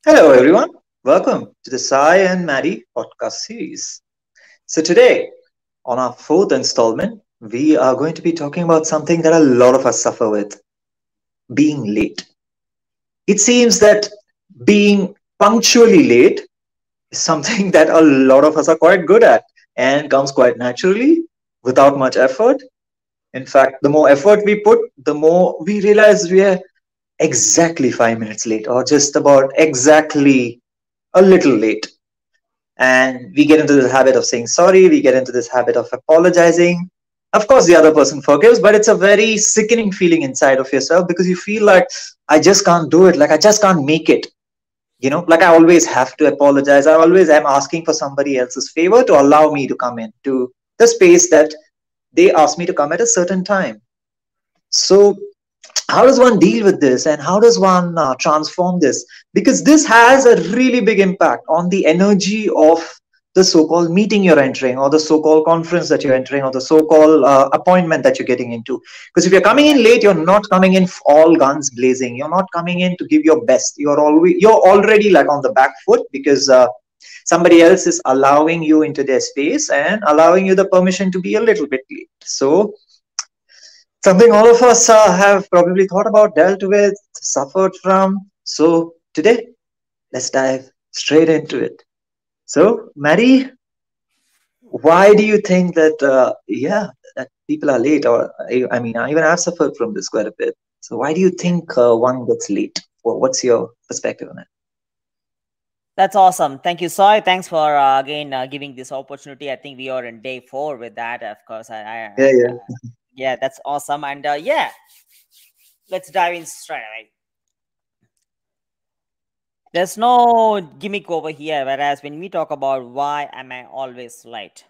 Hello, everyone. Welcome to the Sai and Maddi podcast series. So, today, on our fourth installment, we are going to be talking about something that a lot of us suffer with being late. It seems that being punctually late is something that a lot of us are quite good at and comes quite naturally without much effort. In fact, the more effort we put, the more we realize we are exactly 5 minutes late or just about exactly a little late. And we get into this habit of saying sorry, we get into this habit of apologizing. Of course the other person forgives, but it's a very sickening feeling inside of yourself because you feel like I just can't do it, like I just can't make it, like I always have to apologize, I always am asking for somebody else's favor to allow me to come in to the space that they ask me to come at a certain time. So how does one deal with this and how does one transform this, because this has a really big impact on the energy of the so-called meeting you're entering or the so-called conference that you're entering or the so-called appointment that you're getting into. Because if you're coming in late, you're not coming in all guns blazing, you're not coming in to give your best, you're already like on the back foot because somebody else is allowing you into their space and allowing you the permission to be a little bit late. So something all of us have probably thought about, dealt with, suffered from. So today, let's dive straight into it. So, Maddie, why do you think that, that people are late? Or, I mean, I even have suffered from this quite a bit. So, why do you think one gets late? Well, what's your perspective on it? That's awesome. Thank you, Soy. Thanks for again giving this opportunity. I think we are in day 4 with that. Of course, Yeah, yeah. yeah, that's awesome. And yeah, let's dive in straight away. There's no gimmick over here. Whereas when we talk about why am I always late,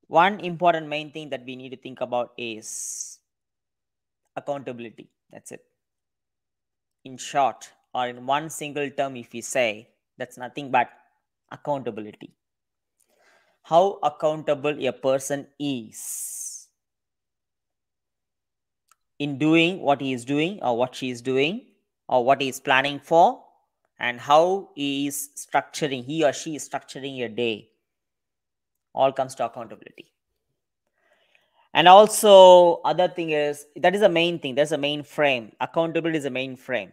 one important main thing that we need to think about is accountability. That's it. In short, or in one single term, if we say, that's nothing but accountability. How accountable a person is in doing what he is doing or what she is doing or what he is planning for, and how he or she is structuring a day, all comes to accountability. And also other thing is, that is the main thing, that's the main frame. Accountability is the main frame.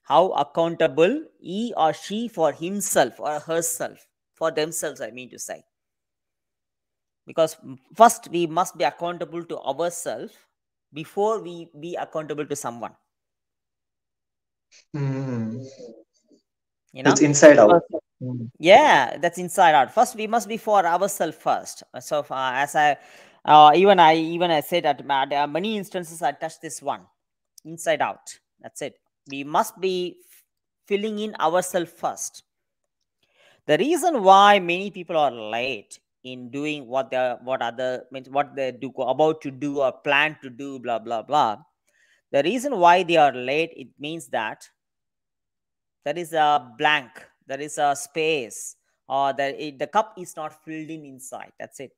How accountable he or she for himself or herself, for themselves, I mean to say. Because first we must be accountable to ourselves before we be accountable to someone. Hmm. You It's know, inside out. because Hmm. yeah, that's inside out. First we must be for ourselves first. So as I even I said that there are many instances I touched this one, inside out. That's it. We must be filling in ourselves first. The reason why many people are late in doing what they do about to do or plan to do, blah blah blah. The reason why they are late, it means that there is a blank, there is a space, or the cup is not filled in inside. That's it.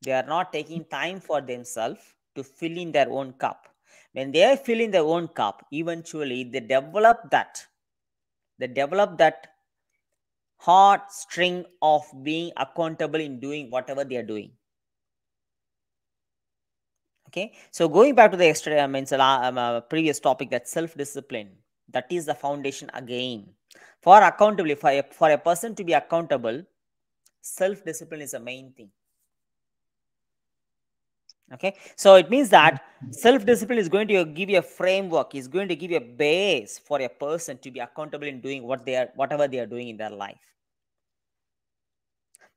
They are not taking time for themselves to fill in their own cup. When they are filling their own cup, eventually they develop that hard string of being accountable in doing whatever they are doing. Okay, so going back to the yesterday, previous topic, that self-discipline, that is the foundation again. For accountability, for a person to be accountable, self-discipline is the main thing. Okay, so it means that self-discipline is going to give you a framework, is going to give you a base for a person to be accountable in doing whatever they are doing in their life.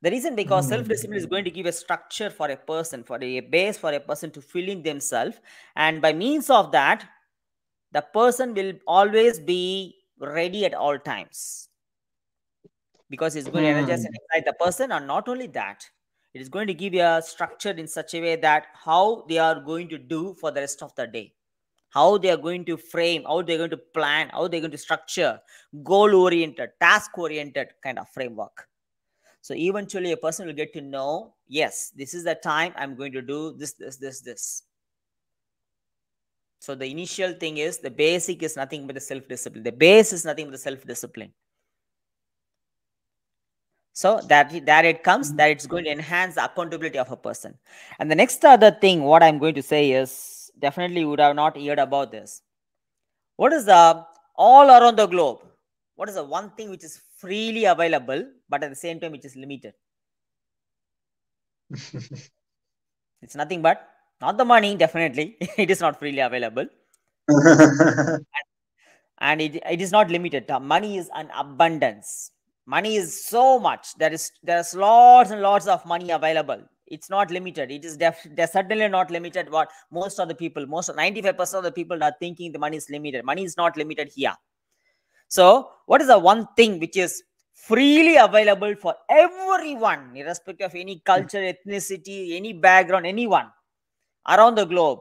The reason, because Hmm. self-discipline is going to give a structure for a person, for a base for a person to fill in themselves, and by means of that, the person will always be ready at all times, because it's going to energize and Hmm. excite the person. And not only that, it is going to give you a structure in such a way that how they are going to do for the rest of the day, how they are going to frame, how they're going to plan, how they're going to structure, goal oriented, task oriented kind of framework. So eventually a person will get to know, yes, this is the time I'm going to do this. So the initial thing is, the basic is nothing but the self-discipline. The base is nothing but the self-discipline. So that it comes, that it's going to enhance the accountability of a person. And the next other thing, what I'm going to say is, definitely you would have not heard about this. What is the all around the globe? What is the one thing which is freely available, but at the same time which is limited? It's nothing but not the money. Definitely, it is not freely available, and it is not limited. Money is an abundance. Money is so much. There's lots and lots of money available. It's not limited. It is certainly not limited. What most of the people, 95% of the people are thinking the money is limited. Money is not limited here. So, what is the one thing which is freely available for everyone, irrespective of any culture, ethnicity, any background, anyone around the globe,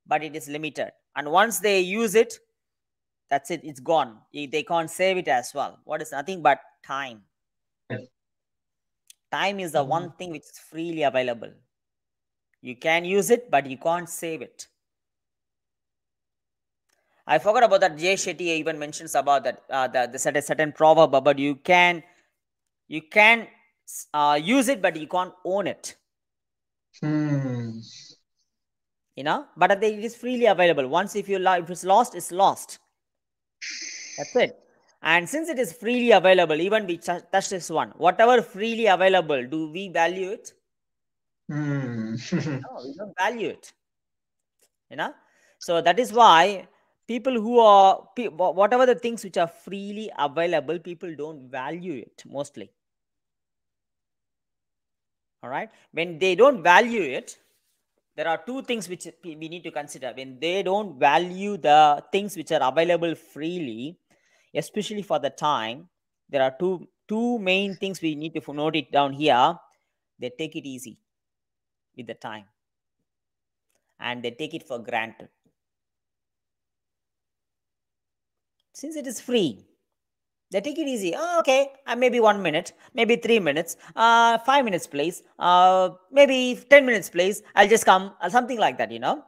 but it is limited. And once they use it, that's it. It's gone. They can't save it as well. What is nothing but time? Time is the one thing which is freely available. You can use it, but you can't save it. I forgot about that. Jay Shetty even mentions about that the certain proverb about you can use it, but you can't own it. You know, but it is freely available. Once if it's lost, it's lost. That's it. And since it is freely available, even we touch this one, whatever freely available, do we value it? No, we don't value it. You know, so that is why people who are whatever the things which are freely available, people don't value it mostly. All right, when they don't value it, there are two things which we need to consider. When they don't value the things which are available freely, especially for the time, there are two main things we need to note it down here. They take it easy with the time, and they take it for granted. Since it is free, they take it easy. Oh, okay, maybe 1 minute, maybe 3 minutes, 5 minutes, please. Maybe 10 minutes, please. I'll just come, something like that. You know,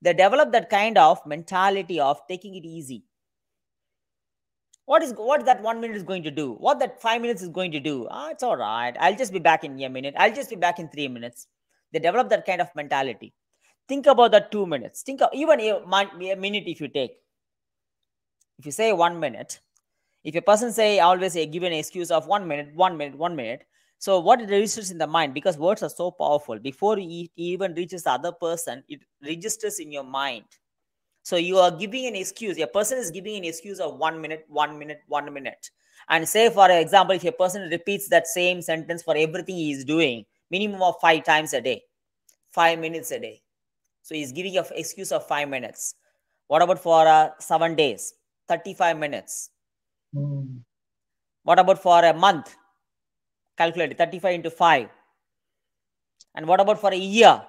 they develop that kind of mentality of taking it easy. What that 1 minute is going to do? What that 5 minutes is going to do? It's all right. I'll just be back in a minute. I'll just be back in 3 minutes. They develop that kind of mentality. Think about that 2 minutes. Think of even a minute if you take. If you say 1 minute, if a person always give an excuse of 1 minute, 1 minute, 1 minute. So what it registers in the mind, because words are so powerful, before it even reaches the other person, it registers in your mind. So you are giving an excuse. A person is giving an excuse of 1 minute, 1 minute, 1 minute. And say, for example, if a person repeats that same sentence for everything he is doing, minimum of 5 times a day, 5 minutes a day. So he's giving an excuse of 5 minutes. What about for 7 days? 35 minutes. What about for a month? Calculate 35 into 5. And what about for a year?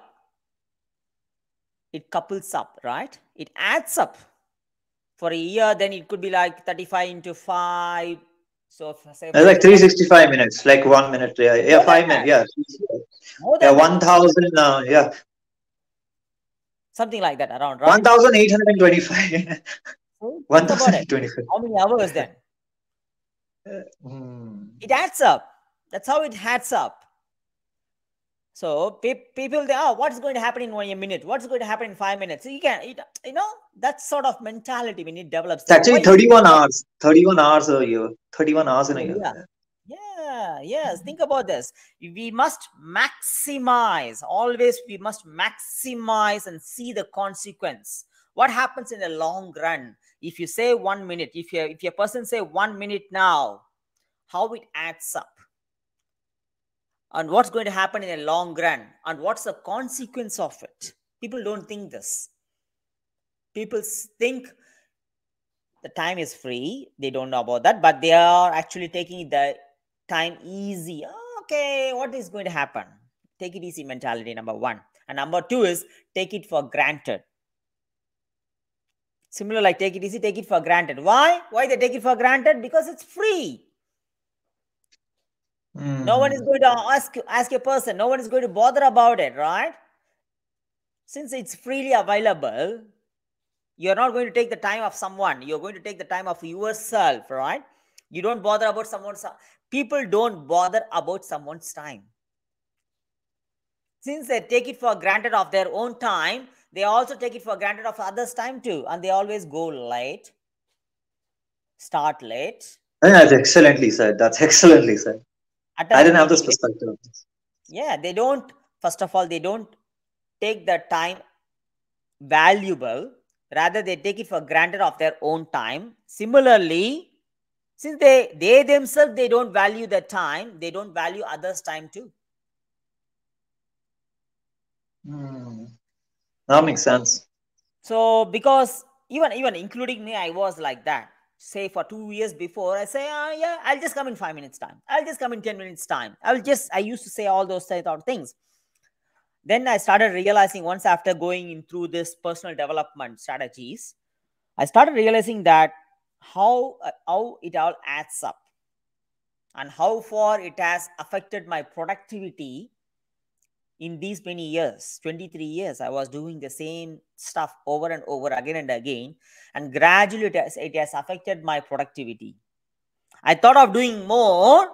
It couples up, right? It adds up. For a year, then it could be like 35 into 5. So say like 365 minutes, like 1 minute. Yeah, 5 minutes. Yeah. More than 1,000. Yeah. Something like that around, right? 1,825. 1,025. How many hours then? It adds up. That's how it adds up. So people think, what's going to happen in 1 minute? What's going to happen in 5 minutes? So you know, that sort of mentality when it develops. It's actually 31 hours. 31 hours a year. 31 hours in a year. Yeah. Yes. Think about this. We must maximize. Always we must maximize and see the consequence. What happens in the long run? If you say 1 minute, if a person say 1 minute now, how it adds up? And what's going to happen in the long run? And what's the consequence of it? People don't think this. People think the time is free. They don't know about that, but they are actually taking the time easy. Okay, what is going to happen? Take it easy mentality, number 1. And number 2 is take it for granted. Similar like take it easy, take it for granted. Why? Why they take it for granted? Because it's free. No one is going to ask a person. No one is going to bother about it, right? Since it's freely available, You're not going to take the time of someone. You're going to take the time of yourself, right? You don't bother about someone's. People don't bother about someone's time. Since they take it for granted of their own time, they also take it for granted of others' time too. And they always go late, start late, Yeah, that's excellently said. That's excellently said. I attend didn't have this meeting late. perspective. Yeah, they don't, first of all, they don't take the time valuable. Rather, they take it for granted of their own time. Similarly, since they themselves, they don't value their time, they don't value others' time too. Hmm. That makes sense. So because even including me, I was like that. Say for 2 years before, I say, yeah, I'll just come in 5 minutes time. I'll just come in 10 minutes time. I used to say all those type of things. Then I started realizing once after going in through this personal development strategies, I started realizing that how it all adds up and how far it has affected my productivity in these many years. 23 years I was doing the same stuff over and over again and again, and gradually it has affected my productivity. I thought of doing more,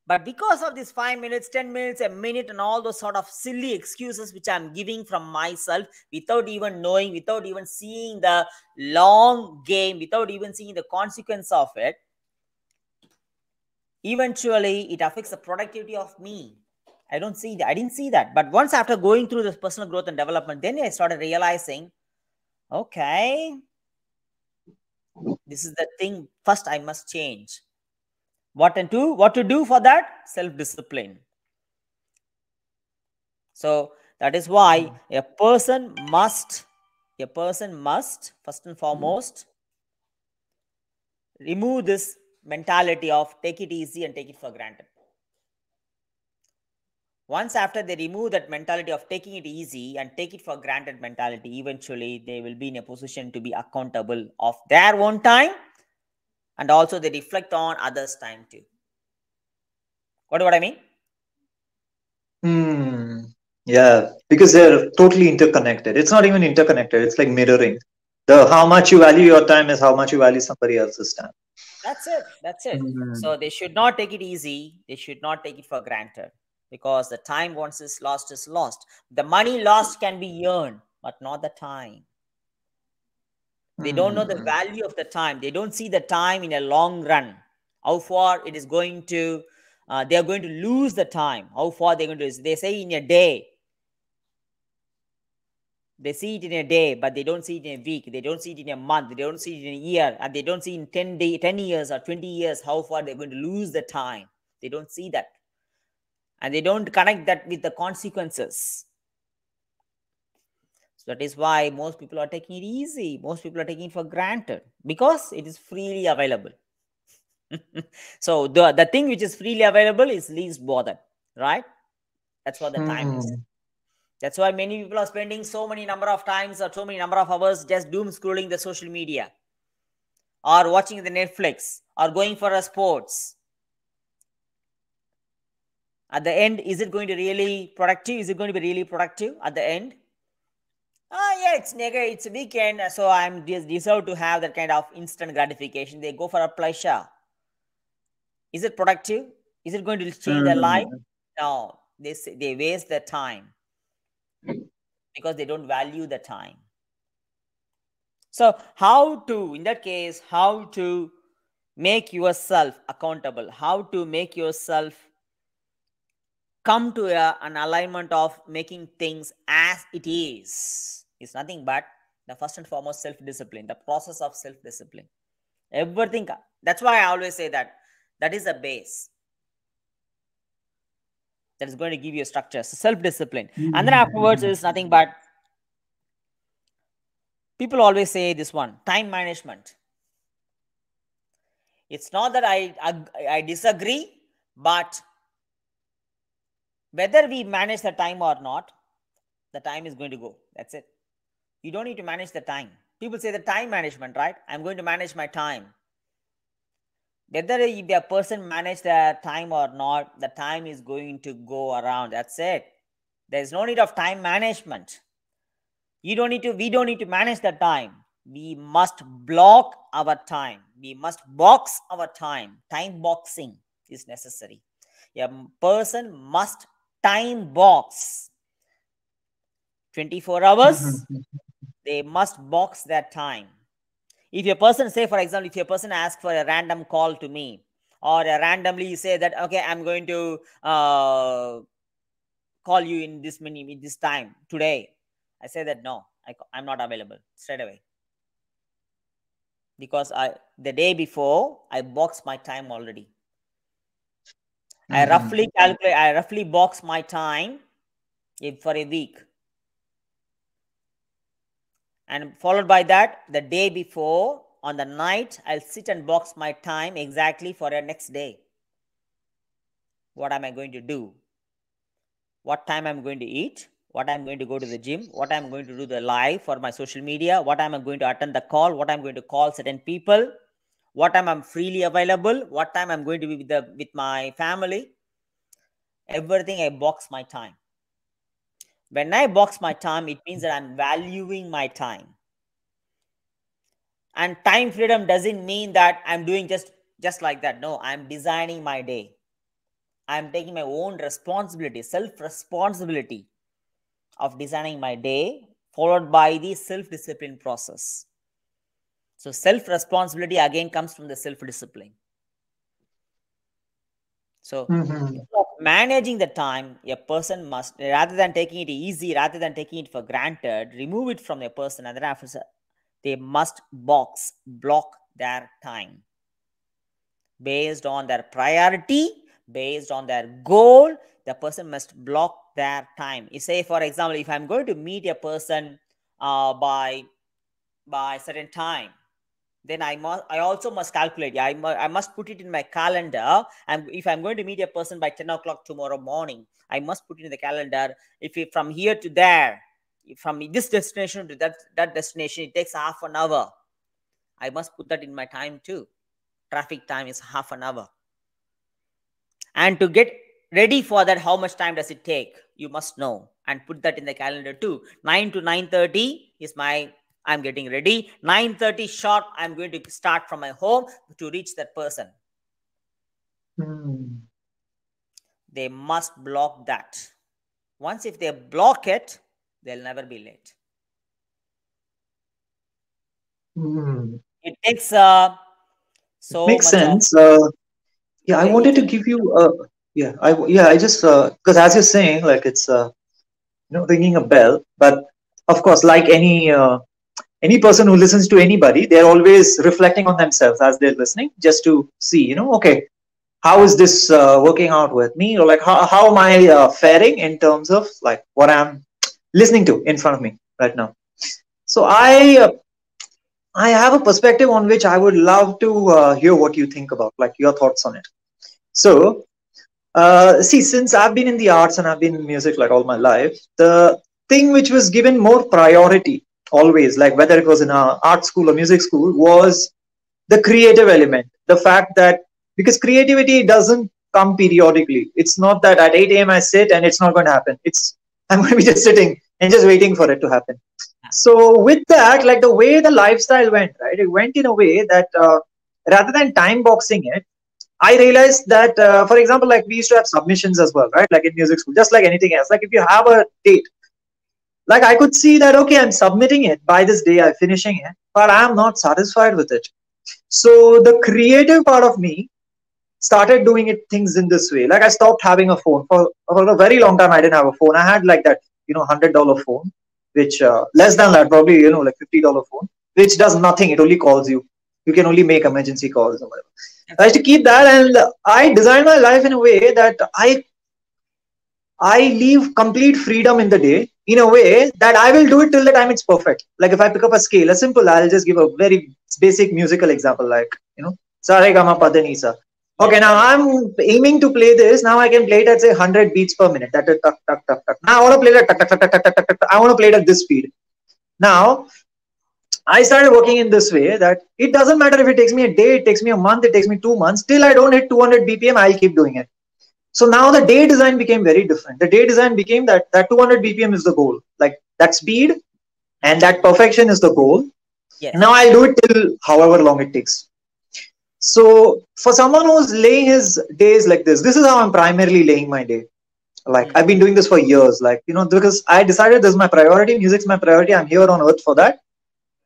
but because of this 5 minutes, 10 minutes, a minute, and all those sort of silly excuses which I'm giving from myself without even knowing, without even seeing the long game, without even seeing the consequence of it, eventually it affects the productivity of me. I didn't see that. But once after going through this personal growth and development, then I started realizing, okay, this is the thing. First, I must change. What to do for that? Self-discipline. So that is why a person must first and foremost remove this mentality of take it easy and take it for granted. Once after they remove that mentality of taking it easy and take it for granted mentality, eventually they will be in a position to be accountable of their own time, and also they reflect on others' time too. What do I mean? Hmm. Yeah, because they're totally interconnected. It's not even interconnected. It's like mirroring. The how much you value your time is how much you value somebody else's time. That's it. That's it. Hmm. So they should not take it easy. They should not take it for granted, because the time once is lost is lost. The money lost can be earned, but not the time. They don't know the Hmm. value of the time. They don't see the time in a long run. How far it is going to, they are going to lose the time. How far they're going to, they say in a day. They see it in a day, but they don't see it in a week. They don't see it in a month. They don't see it in a year. And they don't see in 10 years or 20 years how far they're going to lose the time. They don't see that. And they don't connect that with the consequences. So that is why most people are taking it easy. Most people are taking it for granted because it is freely available. So the thing which is freely available is least bothered, right? That's what the time is. Hmm. That's why many people are spending so many number of times or so many number of hours just doom scrolling the social media, or watching the Netflix, or going for a sports. At the end, is it going to really productive? Is it going to be really productive at the end? Yeah, it's a weekend, so I'm just deserve to have that kind of instant gratification. They go for a pleasure. Is it productive? Is it going to change their life? Hmm. No, they waste their time because they don't value the time. So in that case, how to make yourself accountable? How to make yourself come to an alignment of making things as it is? It's nothing but the first and foremost self-discipline, the process of self-discipline. Everything. That's why I always say that is the base that is going to give you a structure. So self-discipline. And then afterwards is nothing but, people always say this one, time management. It's not that I disagree, but whether we manage the time or not, the time is going to go. That's it. You don't need to manage the time. People say the time management, right? I'm going to manage my time. Whether the person manage their time or not, the time is going to go around. That's it. There's no need of time management. We don't need to manage the time. We must block our time. We must box our time. Time boxing is necessary. A person must time box 24 hours. Mhm. They must box their time. If a person, say for example, if a person asks for a random call to me, or randomly say that, okay, I'm going to call you in this time today, I say that no, I'm not available straight away, because the day before I boxed my time already. I Mhm. roughly calculate, I roughly box my time for a week, and followed by that, the day before on the night, I'll sit and box my time exactly for the next day. What am I going to do? What time I'm going to eat? What I'm going to go to the gym? What I'm going to do the live for my social media? What am I going to attend the call? What I'm going to call certain people? What time I'm freely available? What time I'm going to be with my family? Everything I box my time. When I box my time, it means that I'm valuing my time. And time freedom doesn't mean that I'm doing just like that. No, I'm designing my day. I'm taking my own responsibility, self responsibility of designing my day, followed by the self discipline process. So self responsibility again comes from the self discipline. So Mhm. instead of managing the time, a person must, rather than taking it easy, rather than taking it for granted, remove it from a person, and then after they must block their time based on their priority, based on their goal. The person must block their time. You say, for example, if I'm going to meet a person by certain time, then I also must calculate. I must put it in my calendar. And if I'm going to meet a person by 10 o'clock tomorrow morning, I must put it in the calendar. If from here to there, from this destination to that destination, it takes half an hour. I must put that in my time too. Traffic time is half an hour. And to get ready for that, how much time does it take? You must know and put that in the calendar too. 9 to 9:30 is I'm getting ready. 9:30 sharp, I'm going to start from my home to reach that person. Mhm. They must block that. Once if they block it, they'll never be late. Mhm. It takes so Makes much of, sense. Yeah, I it wanted to will, give you. I just because as you're saying, like it's ringing a bell. But of course, like any person who listens to anybody, they're always reflecting on themselves as they're listening, just to see, okay, how is this working out with me, or like how am I faring in terms of like what I'm listening to in front of me right now. So I have a perspective on which I would love to hear what you think about, like your thoughts on it. So, see, since I've been in the arts and I've been in music like all my life, the thing which was given more priority always, like whether it was in a art school or music school, was the creative element. The fact that because creativity doesn't come periodically. It's not that at 8 a.m. I sit and it's not going to happen. It's I'm going to be just sitting and just waiting for it to happen. So with that, like the way the lifestyle went, right? It went in a way that rather than time boxing it, I realized that, for example, like we used to have submissions as well, right? Like in music school, just like anything else. Like if you have a date, like I could see that, okay, I'm submitting it by this day, I'm finishing it, but I'm not satisfied with it. So the creative part of me started doing it things in this way. Like I stopped having a phone for a very long time. I didn't have a phone. I had like that, $100 phone, which less than that, probably, like $50 phone, which does nothing. It only calls you. You can only make emergency calls or whatever. I used to keep that, and I designed my life in a way that I leave complete freedom in the day in a way that I will do it till the time it's perfect. Like if I pick up a scale, a simple, I'll just give a very basic musical example, like, Sa Re Ga Ma Pa Da Ni Sa. Okay, yes, now yes. I'm aiming to play this. Now I can play it at say 100 beats per minute. That is tuck, tuck, tuck, tuck. Now I want to play it at tuck, tuck, tuck, tuck, tuck, tuck, tuck, tuck. I want to play it at this speed. Now I started working in this way that it doesn't matter if it takes me a day, it takes me a month, it takes me 2 months. Till I don't hit 200 BPM, I'll keep doing it. So now the day design became very different. The day design became that 200 BPM is the goal. Like that speed and that perfection is the goal. Yes. Now I'll do it till however long it takes. So for someone who's laying his days like this is how I'm primarily laying my day. Like I've been Mm-hmm. doing this for years, like, because I decided this is my priority, music's my priority, I'm here on earth for that.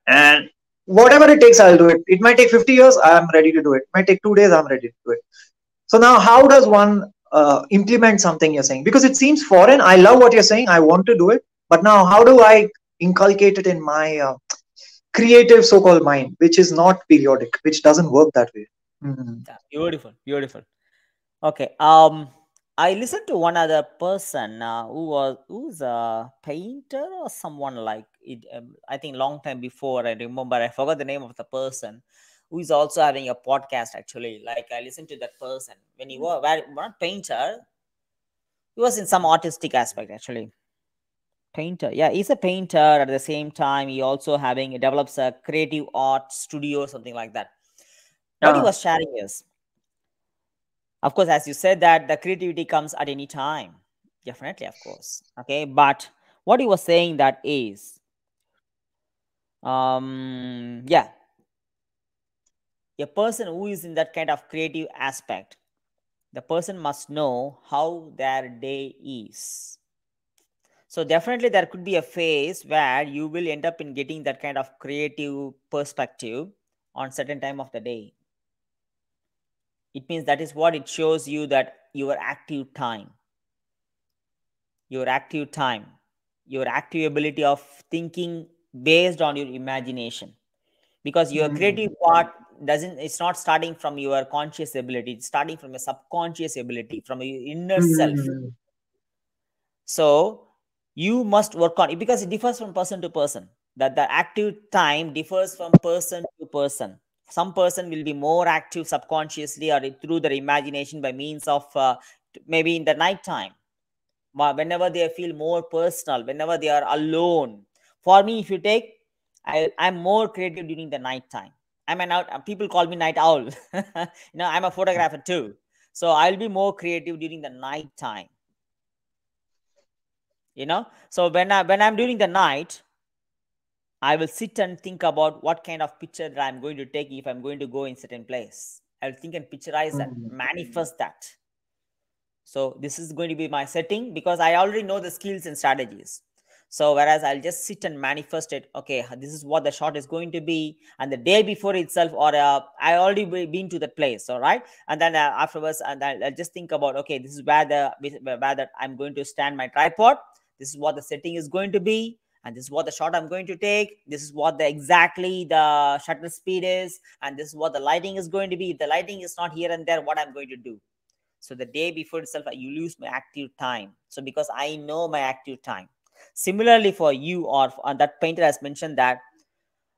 And whatever it takes, I'll do it. It might take 50 years, I'm ready to do it. It might take 2 days, I'm ready to do it. So now how does one implement something you're saying? Because it seems foreign. I love what you're saying, I want to do it, but now how do I inculcate it in my creative so-called mind, which is not periodic, which doesn't work that way? Mhm. Yeah, beautiful, beautiful. Okay. I listened to one other person who's a painter or someone like it. I think long time before. I remember. I forgot the name of the person who is also having a podcast. Actually, like I listened to that person when he was not painter. He was in some artistic aspect actually. Painter, yeah, he's a painter. At the same time, he also having develops a creative art studio, something like that. What he Ah. was sharing is, of course, as you said, that the creativity comes at any time. Definitely, of course. Okay, but what he was saying that is, yeah, a person who is in that kind of creative aspect, the person must know how their day is. So definitely there could be a phase where you will end up in getting that kind of creative perspective on certain time of the day. It means that is what it shows you, that your active time, your active time, your active ability of thinking based on your imagination. Because your Mhm. creative part doesn't, it's not starting from your conscious ability, it's starting from a subconscious ability, from your inner self. Mhm. So you must work on it because it differs from person to person. That the active time differs from person to person. Some person will be more active subconsciously or through their imagination by means of maybe in the night time, whenever they feel more personal, whenever they are alone. For me, if you take, I'm more creative during the night time. I'm an out, people call me night owl. I'm a photographer too, so I'll be more creative during the night time. So when I'm during the night, I will sit and think about what kind of picture that I'm going to take if I'm going to go in certain place. I'll think and picturize that, Mhm. manifest that. So this is going to be my setting because I already know the skills and strategies. So whereas I'll just sit and manifest it, okay, this is what the shot is going to be, and the day before itself, or I already been to that place, all right, and then afterwards, and I'll just think about, okay, this is where that I'm going to stand my tripod. This is what the setting is going to be, and this is what the shot I'm going to take. This is what the exactly the shutter speed is, and this is what the lighting is going to be. If the lighting is not here and there, what I'm going to do. So the day before itself, you lose my active time. So because I know my active time. Similarly for you, or that painter has mentioned that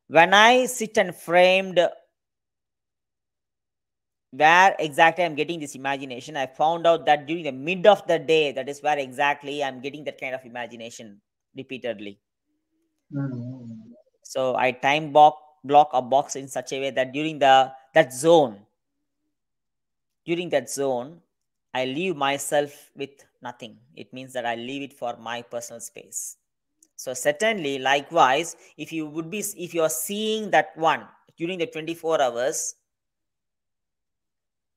when I sit and framed where exactly I'm getting this imagination, I found out that during the mid of the day, that is where exactly I'm getting that kind of imagination repeatedly. Mhm. So I block a box in such a way that during that zone, I leave myself with nothing. It means that I leave it for my personal space. So certainly, likewise, if you are seeing that one during the 24 hours,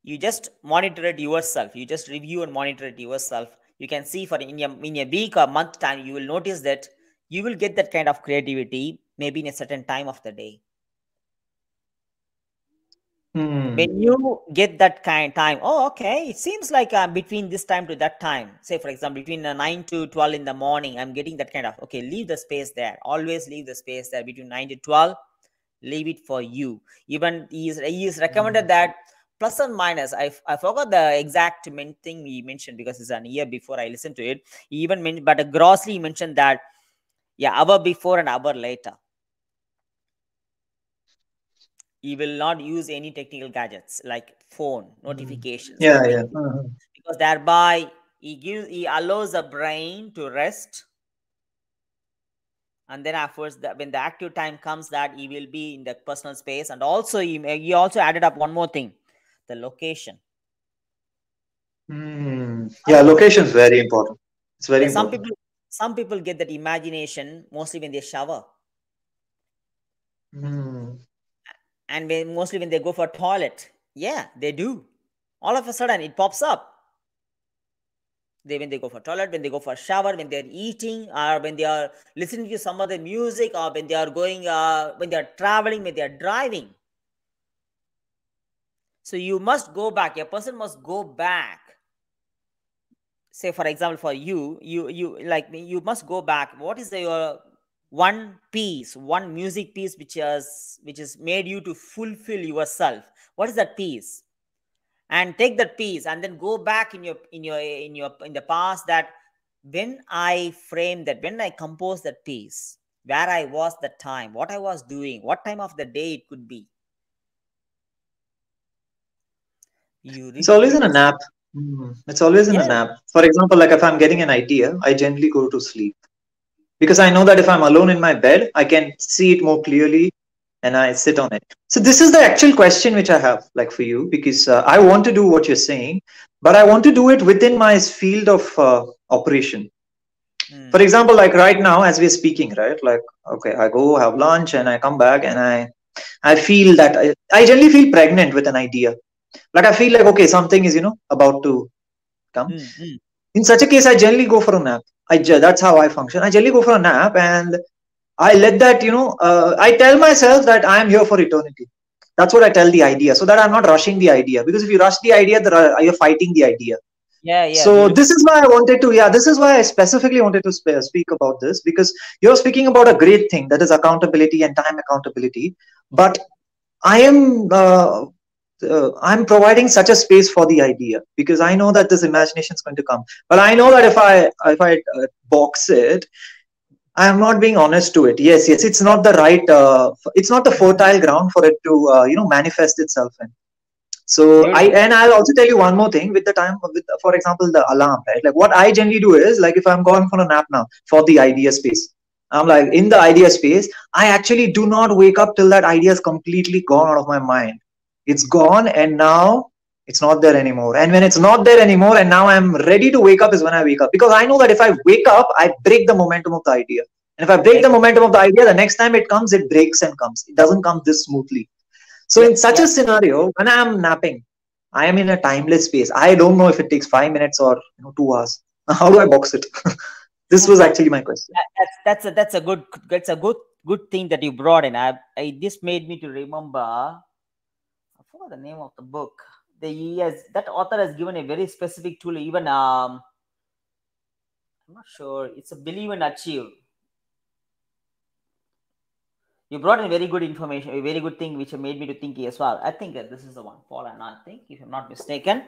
you just monitor it yourself. You just review and monitor it yourself. You can see for in a week or month time, you will notice that you will get that kind of creativity maybe in a certain time of the day. Mhm. When you get that kind time, oh, okay, it seems like between this time to that time, say for example between 9 to 12 in the morning, I'm getting that kind of, okay, leave the space there, always leave the space there between 9 to 12. Leave it for you. Even he is recommended that plus and minus, I forgot the exact thing he mentioned because it's an year before I listened to it. He even mentioned, but grossly he mentioned that, yeah, hour before and hour later, you will not use any technical gadgets like phone Mhm. notifications, Yeah, yeah. nothing, because thereby he allows the brain to rest. And then afterwards, when the active time comes, that he will be in the personal space. And also he also added up one more thing, the location. Yeah, Some people, location is very important. It's very yeah, some important. people some people get that imagination mostly when they shower. Hmm. And mostly when they go for toilet, yeah, they do. All of a sudden, it pops up. When they go for toilet, when they go for shower, when they're eating, or when they are listening to some other music, or when they are going, when they are traveling, when they are driving. So you must go back. A person must go back. Say, for example, for you like me, you must go back. What is your one piece, one music piece which is made you to fulfill yourself? What is that piece? And take that piece and then go back in the past, that when I frame that, when I compose that piece, where I was that time, what I was doing, what time of the day it could be. You It's always in repeat a this. nap. It's always in a Yeah. nap. For example, like if I'm getting an idea, I generally go to sleep because I know that if I'm alone in my bed, I can see it more clearly and I sit on it. So this is the actual question which I have, like for you, because I want to do what you're saying, but I want to do it within my field of operation. For Mm. example, like right now as we're speaking, right? Like, okay, I go have lunch and I come back and I feel that I generally feel pregnant with an idea. Like I feel like, okay, something is, about to come. Mm. Mm. In such a case, I generally go for a nap. That's how I function. I generally go for a nap and I let that, I tell myself that I am here for eternity. That's what I tell the idea, so that I'm not rushing the idea. Because if you rush the idea, you're fighting the idea. Yeah, yeah, So this beautiful. is why I wanted to, yeah, this is why I specifically wanted to speak about this, because you're speaking about a great thing, that is accountability and time accountability. But I am I'm providing such a space for the idea because I know that this imagination is going to come. But I know that if I box it, I am not being honest to it. Yes, yes, it's not the right. It's not the fertile ground for it to manifest itself in. So Beautiful. I'll also tell you one more thing with the time, with, for example, the alarm, right? Like what I generally do is, like if I'm going for a nap now for the idea space, I'm like in the idea space, I actually do not wake up till that idea is completely gone out of my mind. It's gone and now it's not there anymore. And when it's not there anymore and now I'm ready to wake up is when I wake up, because I know that if I wake up, I break the momentum of the idea. And if I break the Ex- momentum of the idea, the next time it comes, it breaks and comes. It doesn't come this smoothly. So in Yep, such a yep. scenario, when I am napping, I am in a timeless space. I don't know if it takes 5 minutes or 2 hours. How do I box it? This was actually my question. That's a good thing that you brought in. This made me to remember. I forgot the name of the book. That author has given a very specific tool. Even I'm not sure. It's a believe and achieve. You brought in very good information, a very good thing, which made me to think as well. I think that this is the one, Paul, and I think, if I'm not mistaken,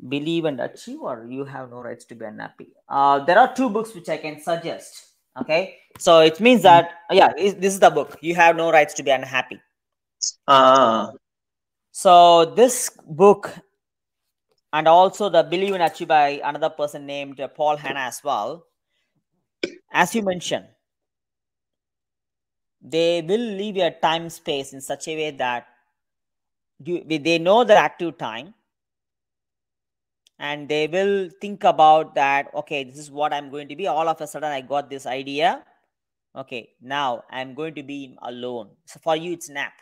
believe and achieve, or you have no rights to be unhappy. There are two books which I can suggest. Okay, so it means Mm. that this is the book. You have no rights to be unhappy. Ah, So this book, and also the believe and achieve by another person named Paul Hanna as well. As you mentioned, they will leave a time space in such a way that they know the active time, and they will think about that. Okay, this is what I'm going to be. All of a sudden I got this idea. Okay, now I'm going to be alone. So for you it's nap.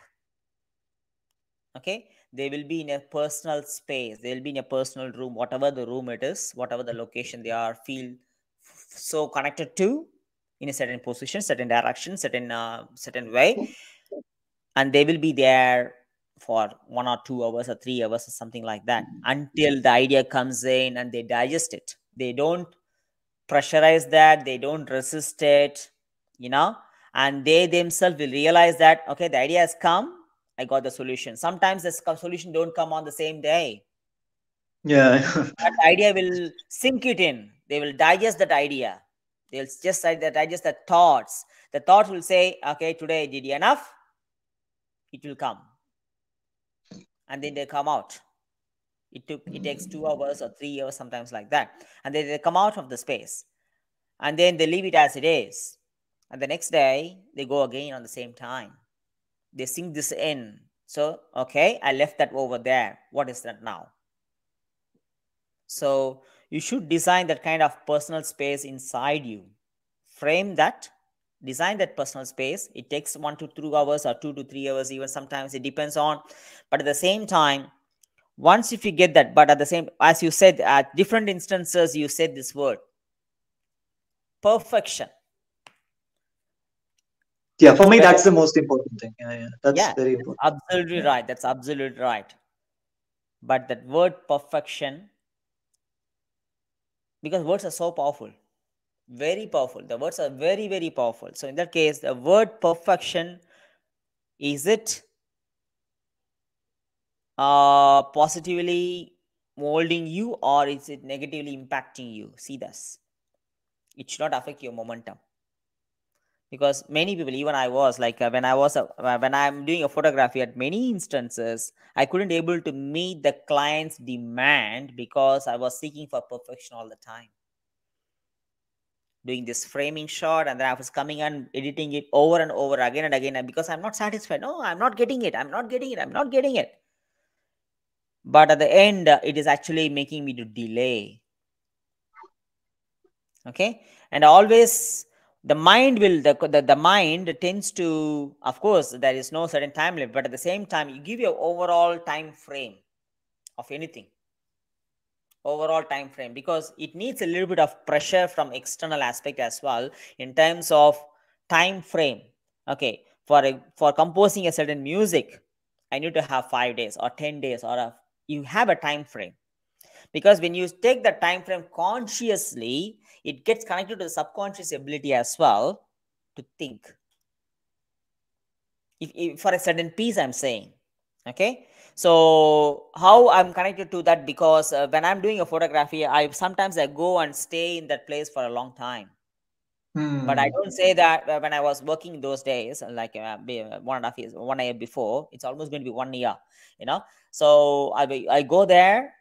Okay, they will be in a personal space, they will be in a personal room, whatever the room it is, whatever the location they are, feel so connected to, in a certain position, certain direction, certain way, and they will be there for 1 or 2 hours or 3 hours or something like that, until the idea comes in and they digest it. They don't pressurize that, they don't resist it, you know and they themselves will realize that, okay, the idea has come, I got the solution. Sometimes the solution don't come on the same day. yeah. That idea will sink it in, they will digest that idea, they'll just digest the thoughts. The thoughts will say, okay, today I did enough, it will come, and then they come out. It takes 2 hours or 3 hours, sometimes like that, and then they come out of the space, and then they leave it as it is, and the next day they go again on the same time, they sink this in. So okay, I left that over there, what is that now? So you should design that kind of personal space inside you, frame that, design that personal space. It takes 1 to 2 hours or 2 to 3 hours, even sometimes it depends on. But at the same time, once if you get that, but at the same, as you said, at different instances, you said this word, perfection. Yeah, for me, that's the most important thing. Yeah, that's Yeah, very important. absolutely Yeah. right. That's absolutely right. But that word perfection, because words are so powerful, very powerful. The words are very, very powerful. So in that case, the word perfection, is it positively molding you or is it negatively impacting you? See this. It should not affect your momentum. Because many people, even I was like when I'm doing a photography, at many instances I couldn't able to meet the client's demand because I was seeking for perfection all the time, doing this framing shot, and then I was coming and editing it over and over again and again, and because I'm not satisfied, no, I'm not getting it, I'm not getting it, I'm not getting it. But at the end, it is actually making me to delay. Okay. And always the mind will the mind tends to, of course there is no certain time limit, but at the same time you give your overall time frame of anything, overall time frame, because it needs a little bit of pressure from external aspect as well in terms of time frame. Okay, for composing a certain music, I need to have 5 days or 10 days you have a time frame. Because when you take the time frame consciously, it gets connected to the subconscious ability as well to think. If for a certain piece, I'm saying, okay. So how I'm connected to that, because when I'm doing a photography, sometimes I go and stay in that place for a long time. But I Hmm. don't say that when I was working those days, like 1.5 years, 1 year before, it's almost going to be 1 year, you know. So I go there.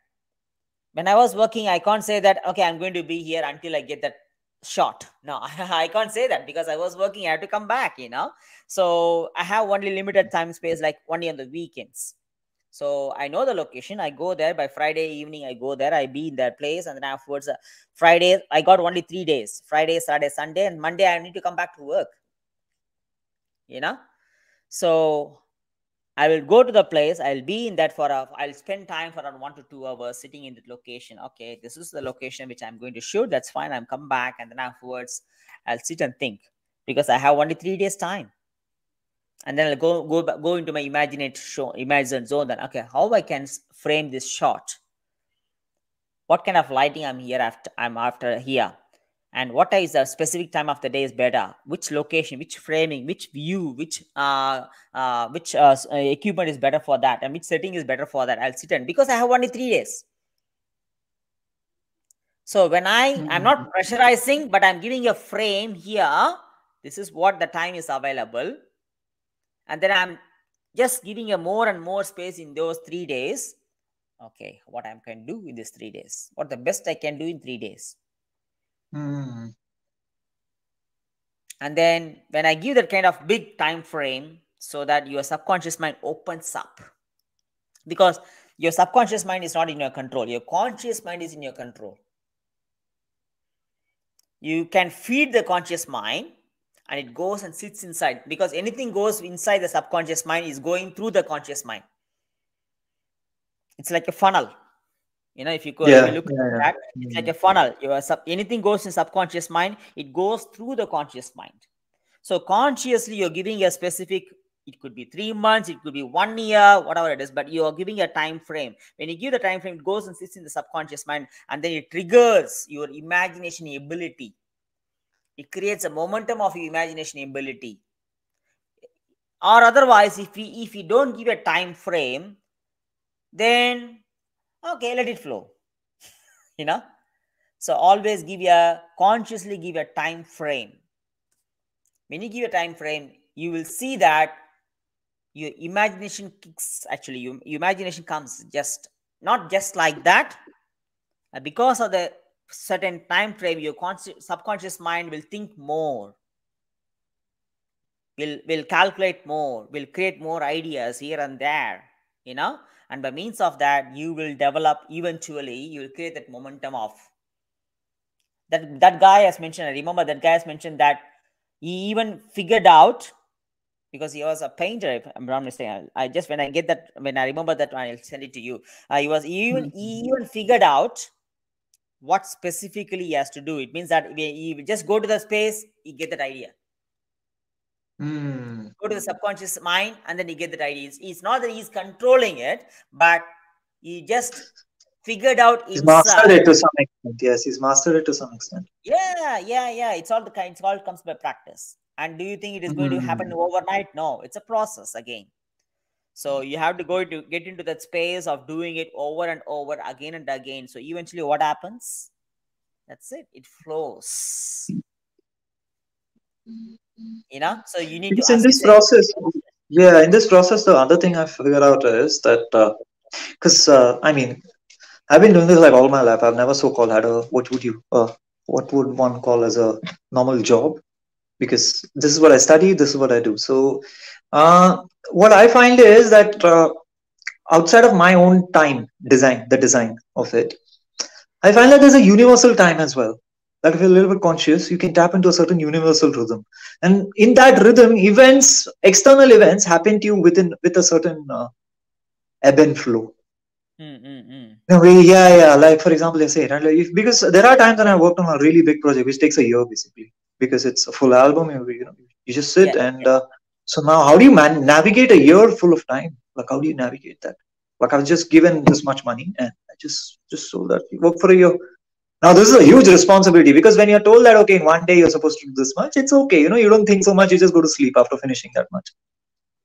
When I was working, I can't say that, okay, I'm going to be here until I get that shot. No, I can't say that because I was working. I have to come back, you know. So I have only limited time space, like only on the weekends. So I know the location. I go there by Friday evening. I go there. I be in that place, and then afterwards, Friday I got only 3 days: Friday, Saturday, Sunday, and Monday I need to come back to work. You know, so I will go to the place. I'll be in that I'll spend time for around 1 to 2 hours sitting in that location. Okay, this is the location which I'm going to shoot. That's fine. I'm come back, and then afterwards I'll sit and think, because I have only 3 days time. And then I'll go into my imagined zone. Then, okay, how I can frame this shot? What kind of lighting I'm after here? And what is the specific time of the day is better? Which location, which framing, which view, which equipment is better for that, and which setting is better for that? I'll sit in, because I have only 3 days. So when I'm not pressurizing, but I'm giving a frame here. This is what the time is available, and then I'm just giving a more and more space in those 3 days. Okay, what I can do in these 3 days? What the best I can do in 3 days? Hmm. And then when I give that kind of big time frame, so that your subconscious mind opens up, because your subconscious mind is not in your control, your conscious mind is in your control. You can feed the conscious mind and it goes and sits inside, because anything goes inside the subconscious mind is going through the conscious mind. It's like a funnel. You know, if you Yeah, look yeah, at yeah. that, it's like Hmm. a funnel. Anything goes in subconscious mind, it goes through the conscious mind. So consciously you're giving a specific, it could be 3 months, it could be 1 year, whatever it is, but you are giving a time frame. When you give the time frame, it goes and sits in the subconscious mind, and then it triggers your imagination ability. It creates a momentum of your imagination ability. Or otherwise, if we don't give a time frame, then okay, let it flow. You know. So always consciously give a time frame. When you give a time frame, you will see that your imagination kicks. Actually, your imagination comes just not just like that. Because of the certain time frame, your subconscious mind will think more, will calculate more, will create more ideas here and there, you know. And by means of that, you will develop, eventually you will create that momentum of that guy has mentioned. I remember that guy has mentioned that He even figured out, because he was a painter, if I'm not mistaken. I just, when I remember that, I'll send it to you. He even figured out what specifically he has to do. It means that he just go to the space, he get that idea. Go to the subconscious mind, and then he get that idea. It's not that he's controlling it, but he just figured out He's mastered inside. it to some extent. Yes, he's mastered it to some extent. Yeah. It's all comes by practice. And do you think it is going to happen overnight? No, it's a process again. So you have to get into that space of doing it over and over again and again. So eventually what happens? That's it. It flows. So you need to, Because in as you this said, process, yeah, in this process, the other thing I figured out is that, because I mean, I've been doing this like all my life. I've never so-called had a what would one call as a normal job? Because this is what I study, this is what I do. So, what I find is that outside of my own time, the design of it, I find that there's a universal time as well. Like if you're a little bit conscious, you can tap into a certain universal rhythm, and in that rhythm, external events, happen to you with a certain ebb and flow. No way, yeah. Like for example, let's say, right, like because there are times when I worked on a really big project, which takes a year basically, because it's a full album. You just yeah, sit and so now, how do you navigate a year full of time? Like, how do you navigate that? Like, I was just given this much money, and I just sold that. You work for a year. Now, this is a huge responsibility, because when you're told that okay, in one day you're supposed to do this much, it's okay. You don't think so much. You just go to sleep after finishing that much.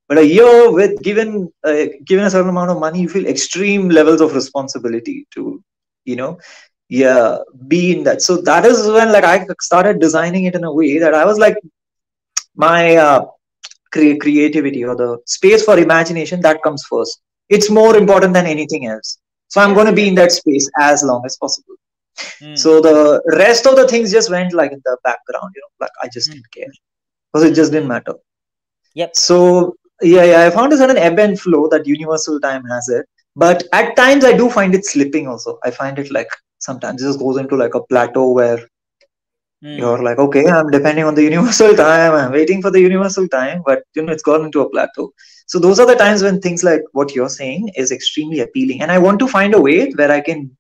But a year with given a certain amount of money, you feel extreme levels of responsibility to, you know, yeah, be in that. So that is when like I started designing it in a way that I was like my creativity or the space for imagination that comes first. It's more important than anything else. So I'm going yes, to be yes. in that space as long as possible. Mm, So mm. the rest of the things just went like in the background, like I just Mm, didn't care because it just didn't mm. matter. Yep. So yeah, I found a certain ebb and flow that universal time has it. But at times I do find it slipping also. I find it like sometimes it just goes into like a plateau where you're Mm. like, okay, I'm depending on the universal time, I'm waiting for the universal time, but it's gone into a plateau. So those are the times when things like what you're saying is extremely appealing. And I want to find a way where I can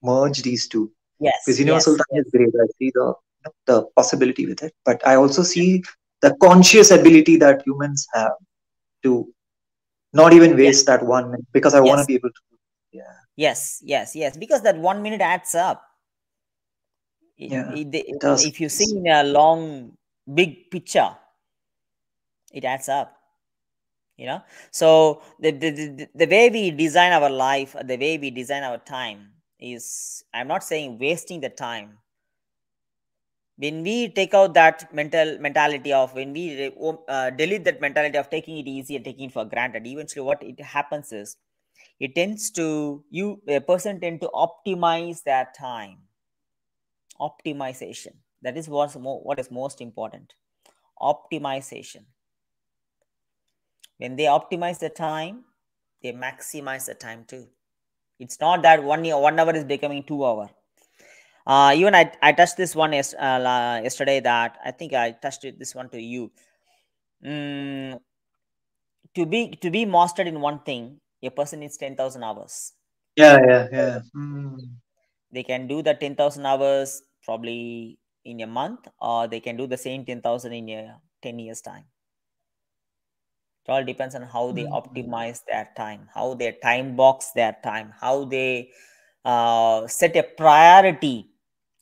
merge these two. Because Yes, universal yes, time yes. is great. I see the possibility with it. But I also see the conscious ability that humans have to not even Yeah. waste that 1 minute, because I want to Yes, be able to. Yeah, yes. Because that 1 minute adds up. yeah, it does. If you see in a long, big picture, it adds up. So the way we design our life, the way we design our time is, I'm not saying wasting the time. When we take out that mentality of, when we delete that mentality of taking it easy and taking it for granted, eventually what it happens is, it tends to, a person tend to optimize their time. Optimization, that is what is most important. Optimization. When they optimize the time, they maximize the time too. It's not that 1 hour is becoming 2 hour. Even I touched this one yesterday, that I think I touched this one to you. Mm, to be mastered in one thing, a person needs 10,000 hours. Yeah. They can do the 10,000 hours probably in a month, or they can do the same 10,000 in a 10 years time. It all depends on how they optimize their time, how they time box their time, how they set a priority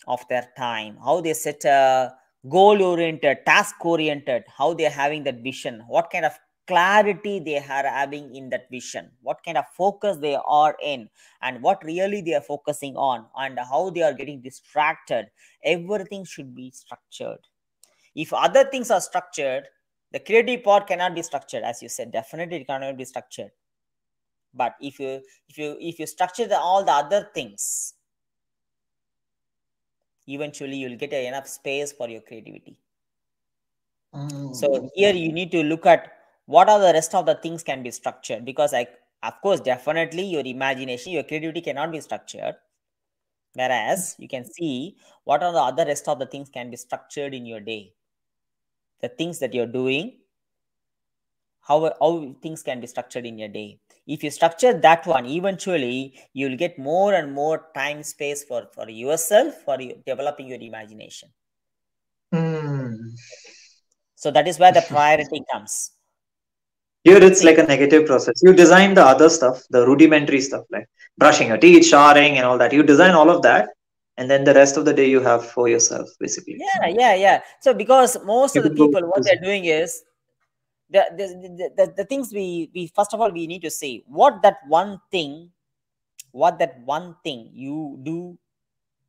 of their time, how they set a goal oriented, task oriented, how they're having that vision, what kind of clarity they are having in that vision, what kind of focus they are in, and what really they are focusing on, and how they are getting distracted. Everything should be structured. If other things are structured, the creative part cannot be structured. As you said, definitely it cannot be structured. But if you structure all the other things, eventually you'll get enough space for your creativity. So here you need to look at what are the rest of the things can be structured, because of course, definitely your imagination, your creativity cannot be structured. Whereas you can see what are the other rest of the things can be structured in your day. the things that you're doing, how things can be structured in your day. If you structure that one, eventually you'll get more and more time space for yourself, for you, developing your imagination. So that is where the priority comes. Here it's like a negative process. You design the other stuff, the rudimentary stuff like brushing your teeth, showering, and all that. You design all of that, and then the rest of the day you have for yourself, basically. Yeah. So because most You of the could go people, what to they're doing is the things we first of all we need to see what that one thing you do,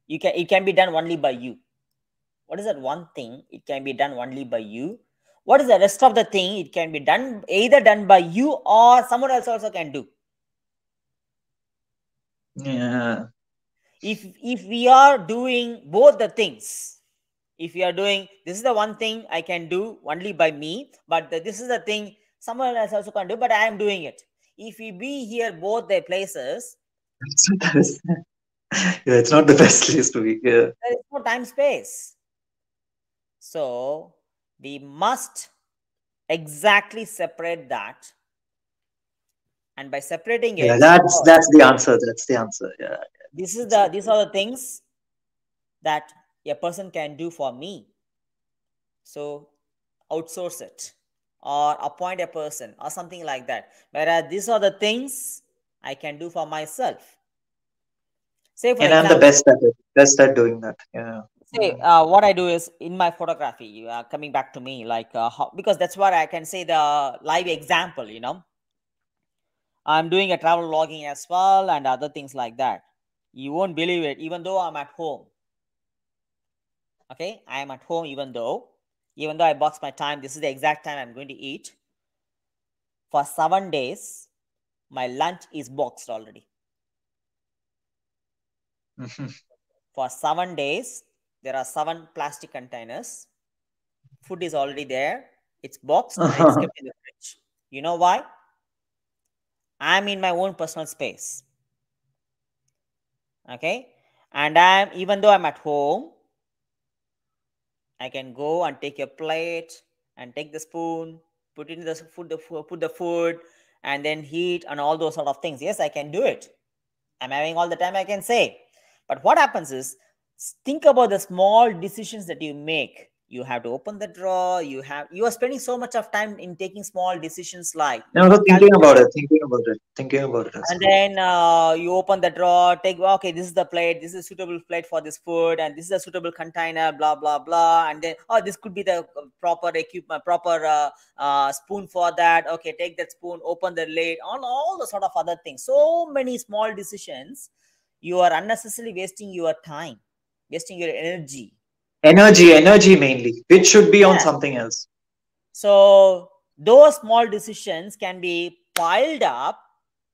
it can be done only by you. What is that one thing? It can be done only by you. What is the rest of the thing? It can be done either done by you or someone else also can do. Yeah. If we are doing both the things, if we are doing this is the one thing I can do only by me, but this is the thing someone else also can do, but I am doing it. If we be here both the places, That is, yeah, it's not the best place to be. Yeah. there is no time space. So we must exactly separate that, and by separating Yeah, it, that's the answer. That's the answer. Yeah. these are the things that a person can do for me. So outsource it or appoint a person or something like that. Whereas these are the things I can do for myself. Say for And I'm the example, best at it. Best at doing that. Yeah. say what I do is in my photography, coming back to me, like because that's what I can say the live example. I'm doing a travel logging as well and other things like that. You won't believe it, even though I'm at home. Okay, I am at home even though I box my time. This is the exact time I'm going to eat. For 7 days, my lunch is boxed already. For 7 days, there are 7 plastic containers. Food is already there. It's boxed and it's kept in the fridge. You know why? I'm in my own personal space. Okay, and even though I'm at home, I can go and take a plate and take the spoon, put it in the food, put the food, and then heat and all those sort of things. Yes, I can do it. I'm having all the time I can say. But what happens is, think about the small decisions that you make. You have to open the drawer. You are spending so much of time in taking small decisions like I was thinking about it, as and well. then you open the drawer, take okay, this is the plate, this is a suitable plate for this food, and this is a suitable container, blah blah blah, and then this could be the proper equipment, proper spoon for that. Okay, take that spoon, open the lid, all the sort of other things. So many small decisions. You are unnecessarily wasting your time, wasting your energy. Energy mainly, which should be on Yeah. something else. So those small decisions can be piled up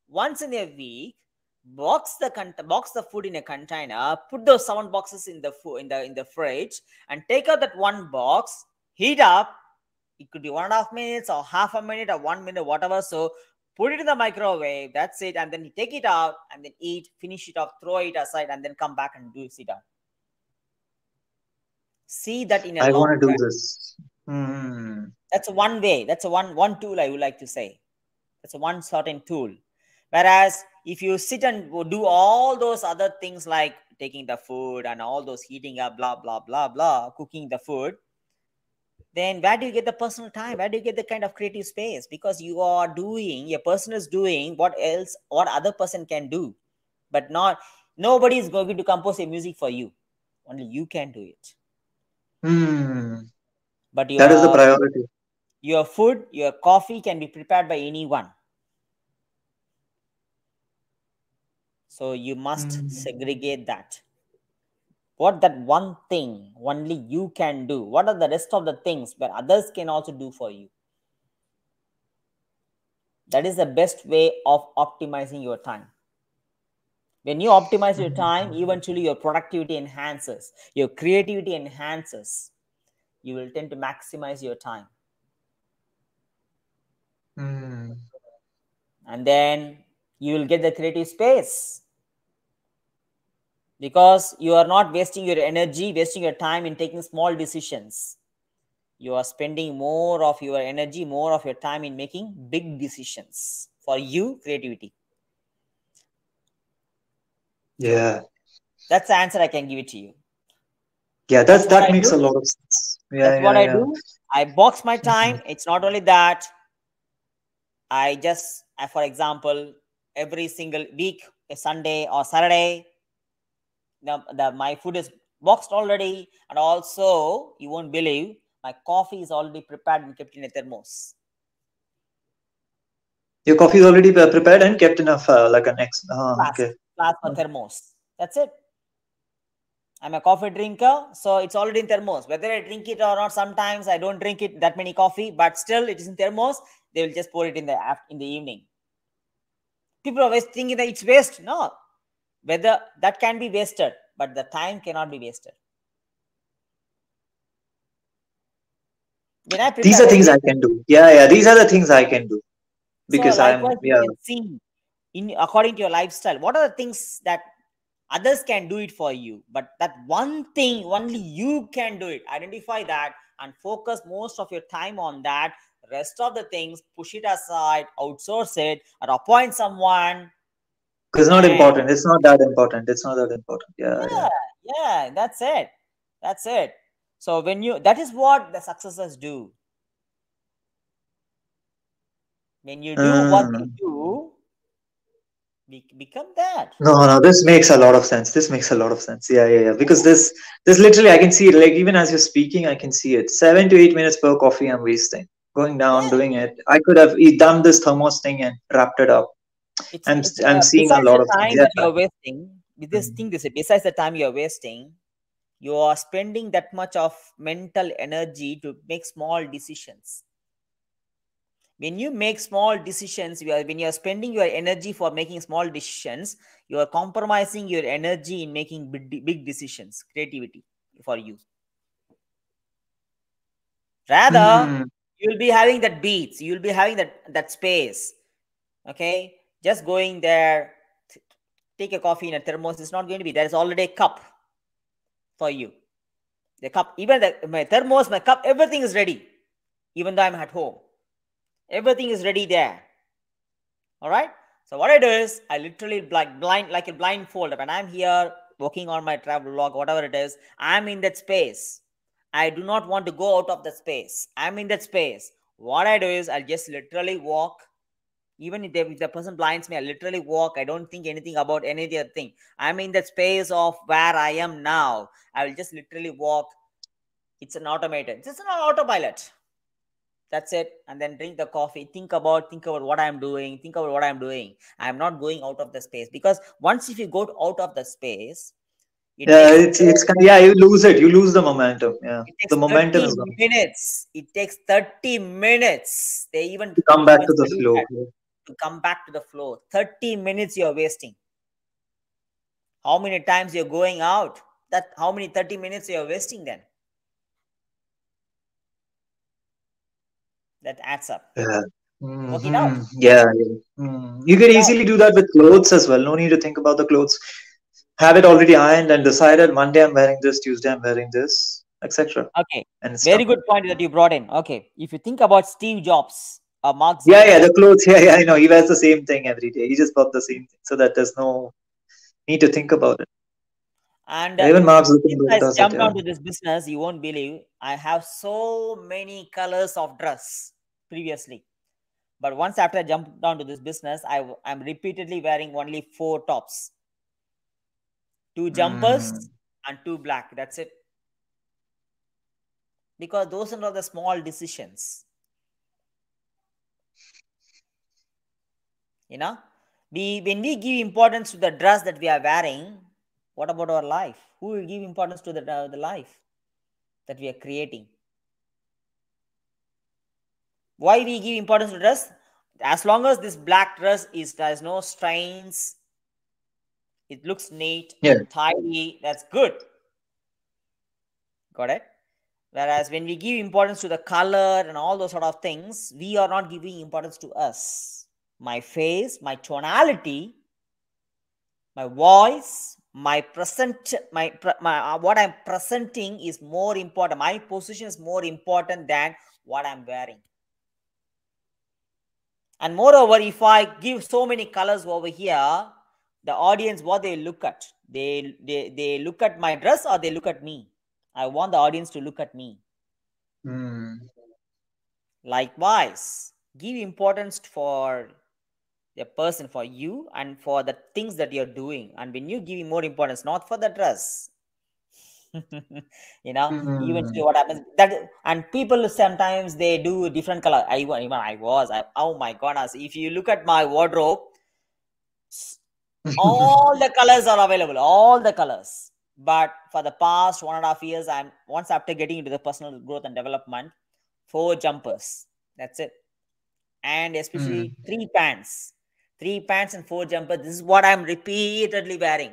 once in a week. Box the food in a container, put those 7 boxes in the in the fridge, and take out that one box, heat up. It could be 1.5 minutes or half a minute or 1 minute, whatever. So put it in the microwave. That's it, and then you take it out and then eat, finish it off, throw it aside, and then come back and do sit down. See that in a I long want to do run. this. That's one way. That's one tool I would like to say. That's one certain tool. Whereas if you sit and do all those other things like taking the food and all those heating up, blah blah blah blah, cooking the food, then where do you get the personal time? Where do you get the kind of creative space? Because a person is doing what other person can do, but nobody is going to compose a music for you. Only you can do it. But That is the priority. your food, your coffee can be prepared by anyone. So you must segregate that. What that one thing only you can do? What are the rest of the things where others can also do for you? That is the best way of optimizing your time. When you optimize your time, eventually your productivity enhances, your creativity enhances. You will tend to maximize your time. And then you will get the creative space. Because you are not wasting your energy, wasting your time in taking small decisions. You are spending more of your energy, more of your time in making big decisions. For you, creativity. Yeah. That's the answer I can give it to you. Yeah, That's what that I makes a do. lot of sense. Yeah, That's what yeah, I yeah. do. I box my Mhm. time. It's not only that. For example, every single week, a Sunday or Saturday, my food is boxed already, and also you won't believe my coffee is already prepared and kept in a thermos. Your coffee is already prepared and kept in a like an ex. Flask, Okay. flask or thermos. That's it. I'm a coffee drinker, so it's already in thermos. Whether I drink it or not, sometimes I don't drink it that many coffee, but still it is in thermos. They will just pour it in the evening. People are always thinking that it's waste. No, whether that can be wasted, but the time cannot be wasted. When I These prepare are things every I can do. Yeah, yeah. These are the things I can do so because I'm likewise you yeah. can see in according to your lifestyle what are the things that others can do it for you, but that one thing only you can do it. Identify that and focus most of your time on that. Rest of the things push it aside, outsource it, or appoint someone. Because it's not And important. It's not that important. It's not that important. Yeah, yeah. yeah, yeah, that's it. So when you that is what the successors do. When you do what they Mm. do, become that. No, no, this makes a lot of sense. This makes a lot of sense. Yeah, yeah, yeah. Because this literally, I can see it. Like even as you're speaking, I can see it. 7 to 8 minutes per coffee, I'm wasting. Going down, Yeah, doing it. I could have done this thermos thing and wrapped it up. it's I'm seeing a besides lot the of things. time Yeah. that you're wasting. With this Mm. thing, this besides the time you're wasting, you are spending that much of mental energy to make small decisions. When you make small decisions, when you are spending your energy for making small decisions, you are compromising your energy in making big decisions. Creativity for you. Rather, Hmm. you'll be having that beats. You'll be having that space. Okay, just going there, take a coffee in a thermos. It's not going to be there. Is already a cup for you. The cup, even my thermos, my cup, everything is ready. Even though I'm at home, everything is ready there. All right. So what I do is I literally like a blindfold. When I'm here working on my travel log, whatever it is, I'm in that space. I do not want to go out of the space. I'm in that space. What I do is I'll just literally walk. Even if the person blinds me, I literally walk. I don't think anything about any other thing. I'm in that space of where I am now. I will just literally walk. It's an automated. It's an autopilot. That's it. And then drink the coffee. Think about what I'm doing. Think about what I'm doing. I'm not going out of the space, because once if you go out of the space, it Yeah, takes it's kind of, yeah, you lose it. You lose the momentum. Yeah. it The takes momentum 30 is gone. minutes. It takes 30 minutes. They even To come people back even to the study flow. that to come back to the flow. 30 minutes you're wasting. How many times you're going out? That how many 30 minutes you're wasting then? That adds up. Yeah. Work it out. Yeah, yeah. You Work can it out. easily do that with clothes as well. No need to think about the clothes. Have it already ironed and decided Monday I'm wearing this, Tuesday I'm wearing this, etc. Okay. And it's done. Very good point that you brought in. Okay. If you think about Steve Jobs or Mark Yeah, yeah, Zuckerberg, the clothes. Yeah, yeah, I know. He wears the same thing every day. He just bought the same thing so that there's no need to think about it. and Yeah, even Mark since Zuckerberg I does it. jumped Yeah. onto this business, you won't believe I have so many colors of dress previously. But once after I jumped onto this business, I'm repeatedly wearing only 4 tops, 2 jumpers, Mm. and 2 black. That's it. Because those are the small decisions. You know, when we give importance to the dress that we are wearing, what about our life? Who will give importance to the life that we are creating? Why we give importance to dress? As long as this black dress has no strains, it looks neat Yeah. and tidy, that's good. Got it? Whereas when we give importance to the color and all those sort of things, we are not giving importance to us. My face, my tonality, my voice, my present, what I'm presenting is more important. My position is more important than what I'm wearing. And moreover, if I give so many colors over here, the audience, what they look at, they look at my dress or they look at me. I want the audience to look at me. Likewise, give importance for the person, for you, and for the things that you're doing. And when you give more importance, not for the dress, eventually what happens that, and people sometimes they do different color. Oh my goodness, if you look at my wardrobe, all the colors are available, all the colors. But for the past 1.5 years, I'm once after getting into the personal growth and development, 4 jumpers, that's it. And especially three pants and 4 jumpers. This is what I'm repeatedly wearing.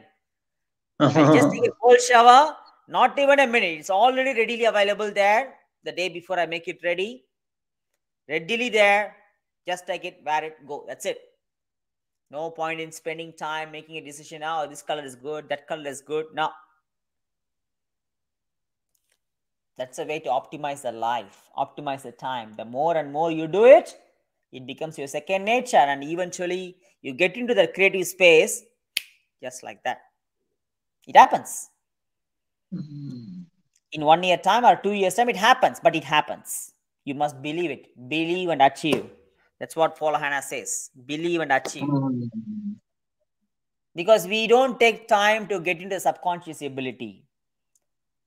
I just take a cold shower, not even a minute. It's already readily available there. The day before I make it readily there. Just take it, wear it, go. That's it. No point in spending time making a decision. Oh, this color is good, that color is good. No. That's a way to optimize the life, optimize the time. The more and more you do it, it becomes your second nature. And eventually you get into the creative space just like that. It happens. In 1 year time or 2 years time, it happens, but it happens. You must believe it. Believe and achieve. That's what Paul Hanna says. Believe and achieve. Because we don't take time to get into subconscious ability.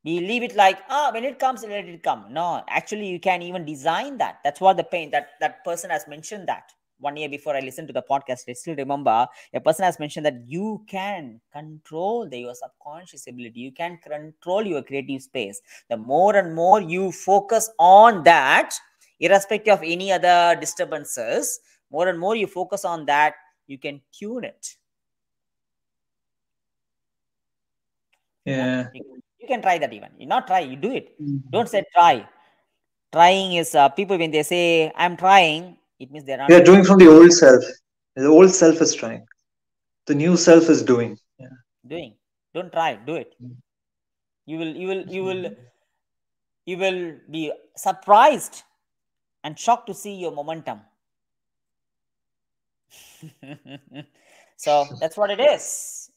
We leave it like, when it comes, let it come. No, actually, you can even design that. That's what the pain, that person has mentioned that. 1 year before I listened to the podcast, I still remember a person has mentioned that you can control your subconscious ability. You can control your creative space. The more and more you focus on that, irrespective of any other disturbances, more and more you focus on that, you can tune it. Yeah. You can try that even. You not try, you do it. Don't say try. Trying is people when they say I'm trying, it means they're not. They are doing from the old self. The old self is trying. The new self is doing. Yeah. Doing. Don't try. Do it. You will be surprised and shocked to see your momentum. So that's what it is.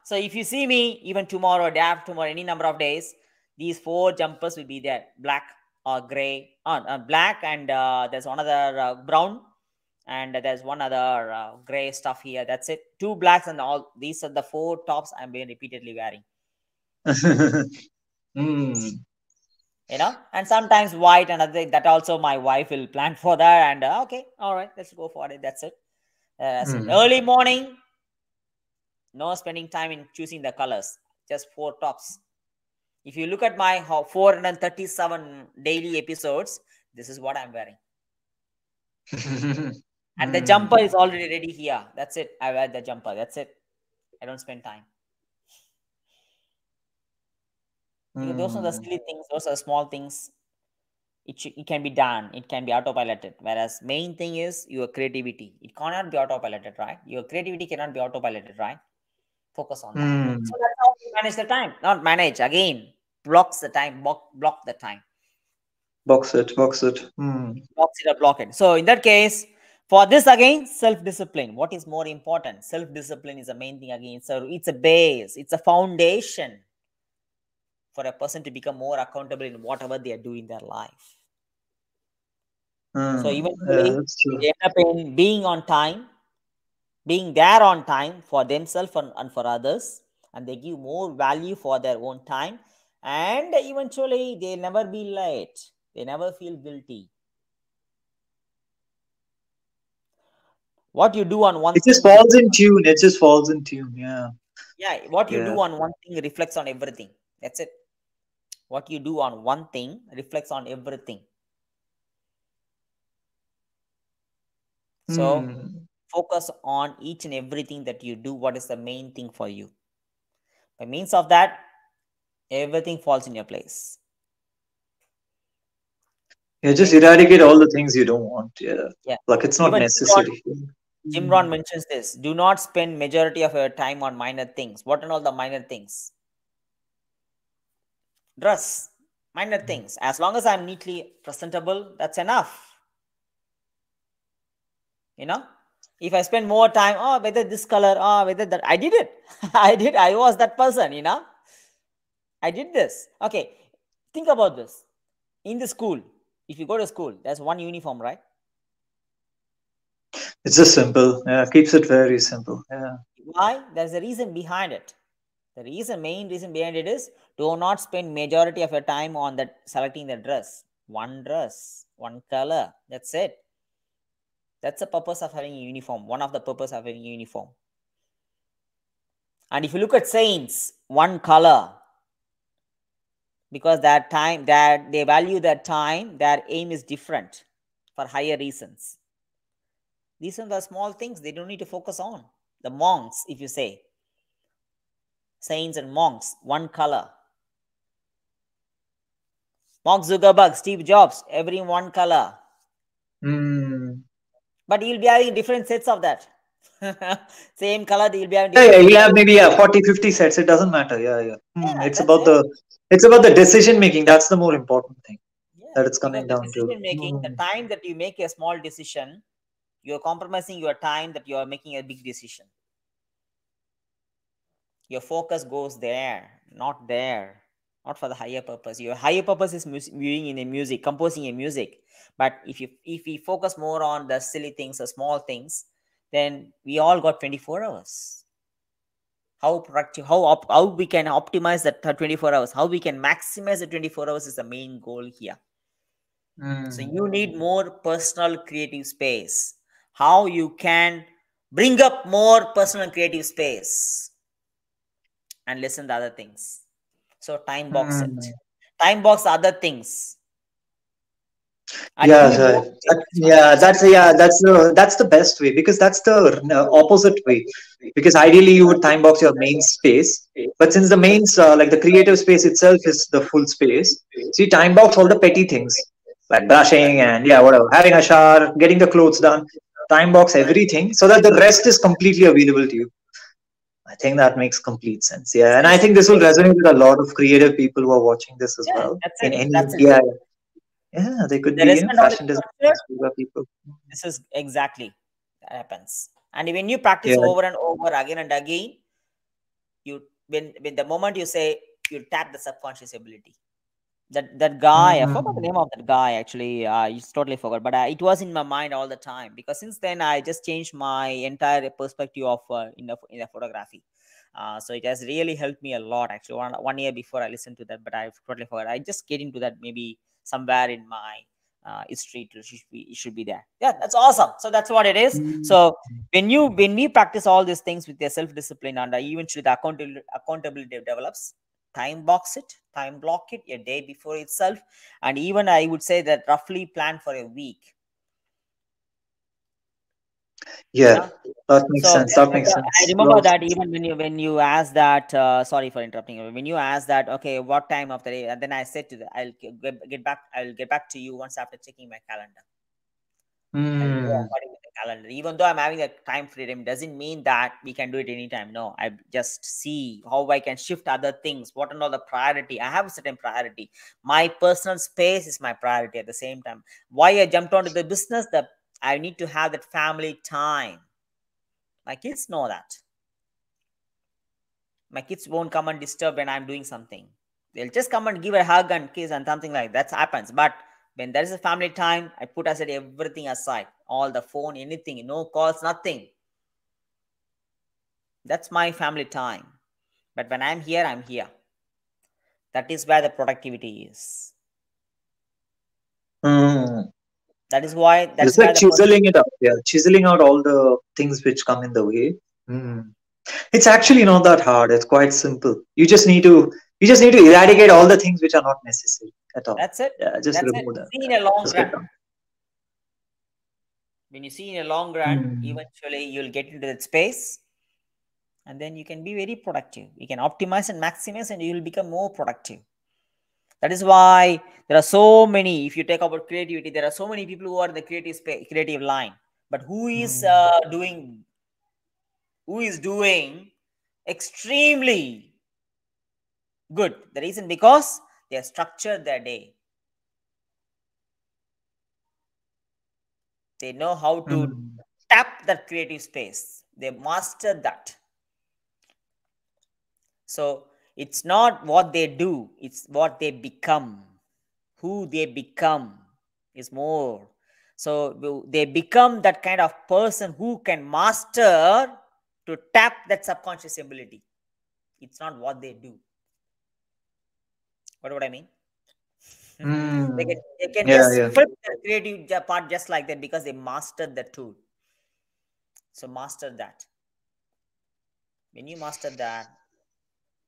So if you see me even tomorrow, day after tomorrow, any number of days, these 4 jumpers will be there: black or gray, black, and there's one other brown, and there's one other gray stuff here. That's it. 2 blacks and all. These are the 4 tops I'm being repeatedly wearing. And sometimes white and other. That also my wife will plan for that. And okay, all right, let's go for it. That's it. Early morning. No spending time in choosing the colors. Just 4 tops. If you look at my 437 daily episodes, this is what I'm wearing. And the jumper is already ready here. That's it. I wear the jumper. That's it. I don't spend time. Those are the silly things. Those are small things. It can be done. It can be autopiloted. Whereas main thing is your creativity. It cannot be autopiloted, right? Your creativity cannot be autopiloted, right? Focus on that. So that's how you manage the time. Not manage. Again, blocks the time. Block the time. Box it. Blocks it or block it. So in that case, for this again, self-discipline. What is more important? Self-discipline is the main thing again. So it's a base. It's a foundation for a person to become more accountable in whatever they are doing in their life. So eventually, they end up in being on time, being there on time for themselves and for others, and they give more value for their own time, and eventually they never be late. They never feel guilty. What you do on one thing, it just falls in tune. Yeah. What you do on one thing reflects on everything. That's it. What you do on one thing reflects on everything. So focus on each and everything that you do. What is the main thing for you? By means of that, everything falls in your place. Just eradicate all the things you don't want. Yeah. Like it's not necessary. Jim Rohn mentions this. Do not spend majority of your time on minor things. What are all the minor things? Dress, minor things. As long as I'm neatly presentable, that's enough. You know, if I spend more time, oh, whether this color, oh, whether that, I did it. I was that person, I did this. Okay, think about this. In the school, if you go to school, there's one uniform, right? It's just simple. Yeah, keeps it very simple. Yeah. Why? There's a reason behind it. The main reason behind it is, do not spend majority of your time on that selecting the dress. One color. That's it. That's the purpose of having a uniform. One of the purpose of having a uniform. And if you look at saints, one color. Because that time, that they value that time, their aim is different for higher reasons. These are the small things they don't need to focus on. The monks, if you say, saints and monks, one color. Mark Zuckerberg, Steve Jobs, every one color. But you'll be having different sets of that. Same color, you'll be having Yeah, you'll have maybe 40, 50 sets. It doesn't matter. Yeah. It's that's about it. the decision making. That's the more important thing that it's Because coming the down to. decision making, the time that you make a small decision, you're compromising your time that you are making a big decision. Your focus goes there, not there, not for the higher purpose. Your higher purpose is viewing in a music, composing a music. But if we focus more on the silly things, the small things, then we all got 24 hours. How productive, how we can optimize that 24 hours, how we can maximize the 24 hours is the main goal here. So you need more personal creative space. How you can bring up more personal creative space and listen to other things. So time box it. Time box other things. And that's the best way, because that's the opposite way. Because ideally you would time box your main space, but since the mains like the creative space itself is the full space, so you time box all the petty things like brushing and whatever, having a shower, getting the clothes done, time box everything so that the rest is completely available to you. I think that makes complete sense. Yeah, and I think this will resonate with a lot of creative people who are watching this as well. That's In it. any That's it. they could The be restaurant fashion designers, people. This is exactly that happens. And when you practice Yeah. over and over again and again, you when the moment you say, you tap the subconscious ability. That guy, I forgot the name of that guy actually. I just totally forgot, but it was in my mind all the time, because since then I just changed my entire perspective of in the photography. So it has really helped me a lot actually. One year before I listened to that, but I totally forgot. I just get into that maybe somewhere in my history. It should be there. Yeah, that's awesome. So that's what it is. So when we practice all these things with your self-discipline, and eventually the accountability develops. Time box it, time block it a day before itself, and even I would say that roughly plan for a week. Yeah, that makes sense. That makes sense. I remember that even when you asked that, sorry for interrupting you. When you asked that, okay, what time of the day, and then I said to I'll get back to you once after checking my calendar. I'll go according to the calendar. Even though I'm having a time freedom, doesn't mean that we can do it anytime. No, I just see how I can shift other things. What are all the priority? I have a certain priority. My personal space is my priority at the same time. Why I jumped onto the business? That I need to have that family time. My kids know that. My kids won't come and disturb when I'm doing something. They'll just come and give a hug and kiss and something like that happens. But when there is a family time, I put aside everything aside. All the phone, anything, no calls, nothing. That's my family time. But when I'm here, I'm here. That is where the productivity is. That is why. That's why chiseling it out. Yeah, chiseling out all the things which come in the way. It's actually not that hard. It's quite simple. You just need to eradicate all the things which are not necessary at all. That's it. Yeah, just remove them. See in a long run. When you see in a long run, eventually you'll get into that space, and then you can be very productive. You can optimize and maximize, and you will become more productive. That is why there are so many. If you talk about creativity, there are so many people who are in the creative line. But Mm. who is doing extremely good? The reason because they have structured their day. They know how to Mm. tap that creative space. They mastered that. So it's not what they do, it's what they become. Who they become is more. So they become that kind of person who can master to tap that subconscious ability. It's not what they do. What do I mean? Mm. They can Yeah, just yeah. flip the creative part just like that because they mastered the tool. So master that. When you master that,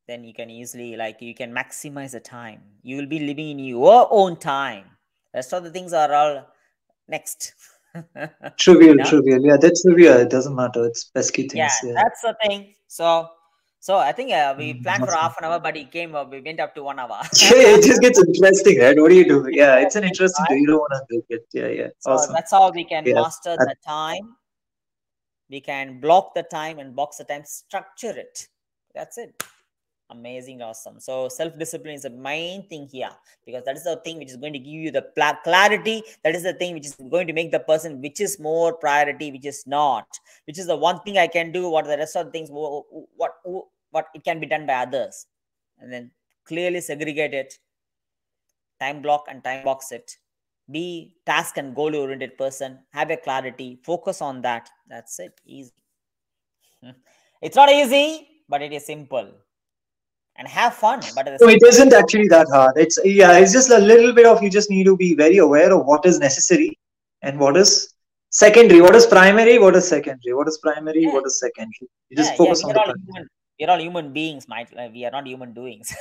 then you can easily, like, you can maximize the time. You will be living in your own time. Rest of the things are all next. you Trivial, know trivial. Yeah, that's trivial. It doesn't matter. It's pesky yeah, things. Yeah. that's the thing. So I think we planned for Awesome. half an hour, but it came we went up to 1 hour. Yeah, it just gets interesting, right? What do you do? Yeah, it's an Yes, interesting to right? you don't want to break it. Yeah, yeah. So Awesome. that's how we can Yeah. master I, the time. We can block the time and box the time, structure it. That's it. Amazing, awesome. So self-discipline is the main thing here, because that is the thing which is going to give you the clarity. That is the thing which is going to make the person which is more priority, which is not, which is the one thing I can do, what the rest of the things, what it can be done by others. And then clearly segregate it, time block and time box it. Be task and goal oriented person, have a clarity, focus on that. That's it. Easy. It's not easy, but it is simple. And have fun, but at the no, it same time, isn't actually that hard. It's yeah, it's just a little bit of you just need to be very aware of what is necessary and what is secondary, what is primary, what is secondary, what is primary, yeah, what is secondary. You just yeah, focus we on are the all primary. human. We are all human beings, might we are not human doings.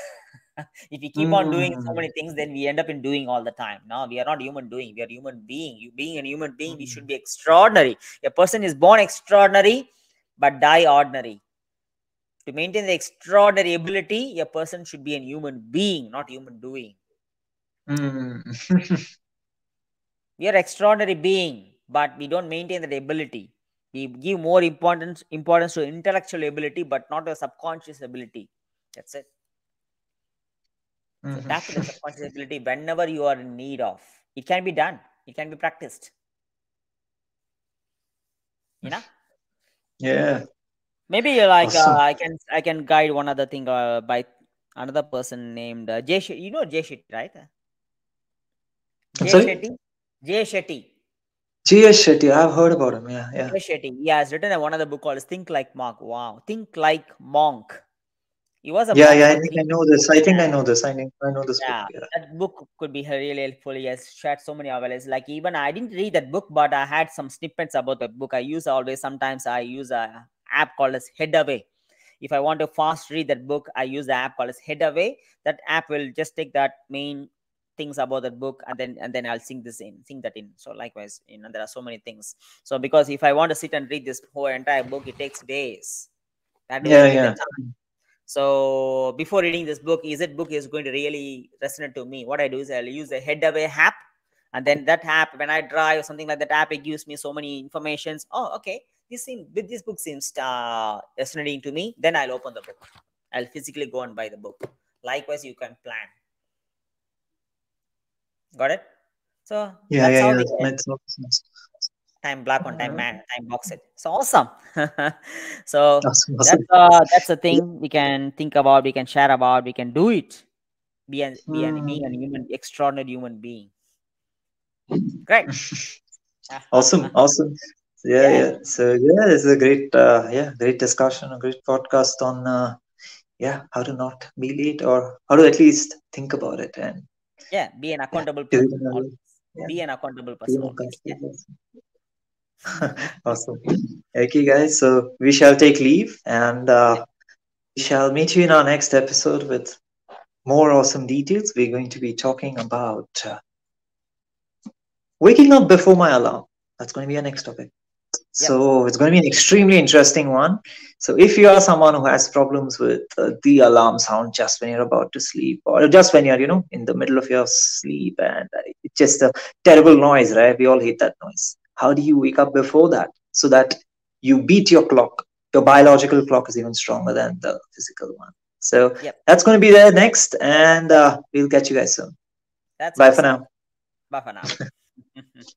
If we keep on doing so Mm. many things, then we end up in doing all the time. No, we are not human doing. We are human being. You being a human being, we should Mm. be extraordinary. A person is born extraordinary, but die ordinary. To maintain the extraordinary ability, a person should be a human being, not human doing. Mm. We are extraordinary being, but we don't maintain that ability. We give more importance to intellectual ability, but not a subconscious ability. That's it. So tap into the Mhm. subconscious ability whenever you are in need of. It can be done. It can be practiced. You know. Yeah, Maybe like awesome. I can guide one other thing by another person named Jay. You know Jay Shetty, right? I'm Jay sorry? Shetty. Jay Shetty. G.S. Shetty, I've heard about him. Yeah, yeah. Jay Shetty. He has written one other book called "Think Like Monk." Wow, think like monk. He was a Yeah, monk yeah, I for think three. I know this. I think I know this. I know this book. Yeah, Yeah. that book could be really helpful. He has shared so many novels. Like, even I didn't read that book, but I had some snippets about the book. Sometimes I use a app called as Headaway. If I want to fast read that book, I use the app called as Headaway. That app will just take that main things about that book, and then I'll sing that in. So likewise, there are so many things. So because if I want to sit and read this whole entire book, it takes days. I have to Yeah, dedicate the yeah. time. So before reading this book, is it book is going to really resonate to me? What I do is I'll use the Headaway app, and then that app, when I drive or something like that app, it gives me so many informations. Oh, okay, this book seems resonating to me. Then I'll open the book. I'll physically go and buy the book. Likewise, you can plan. Got it? So Yeah, that's yeah, how yeah. we That can makes a lot of sense. time block on time Uh, man, time box it. So awesome. So awesome, that's awesome. that's the thing we can think about, we can share about, we can do it. Being a Hmm. human, extraordinary human being. Great. Awesome, awesome. Yeah, Yeah, yeah. So yeah, it's a great, yeah, great discussion, a great podcast on, yeah, how to not be late or how to at least think about it and yeah. Be an yeah, accountable do it person in a way. always. Yeah, Be an accountable be person more always. Yeah. comfortable. Awesome. Okay, guys. So we shall take leave and we shall meet you in our next episode with more awesome details. We're going to be talking about waking up before my alarm. That's going to be our next topic. Yep. So it's going to be an extremely interesting one. So if you are someone who has problems with the alarm sound just when you're about to sleep, or just when you're, in the middle of your sleep, and it's just a terrible noise, right? We all hate that noise. How do you wake up before that so that you beat your clock? Your biological clock is even stronger than the physical one. So Yep. that's going to be there next, and we'll catch you guys soon. That's Bye for awesome. now. Bye for now.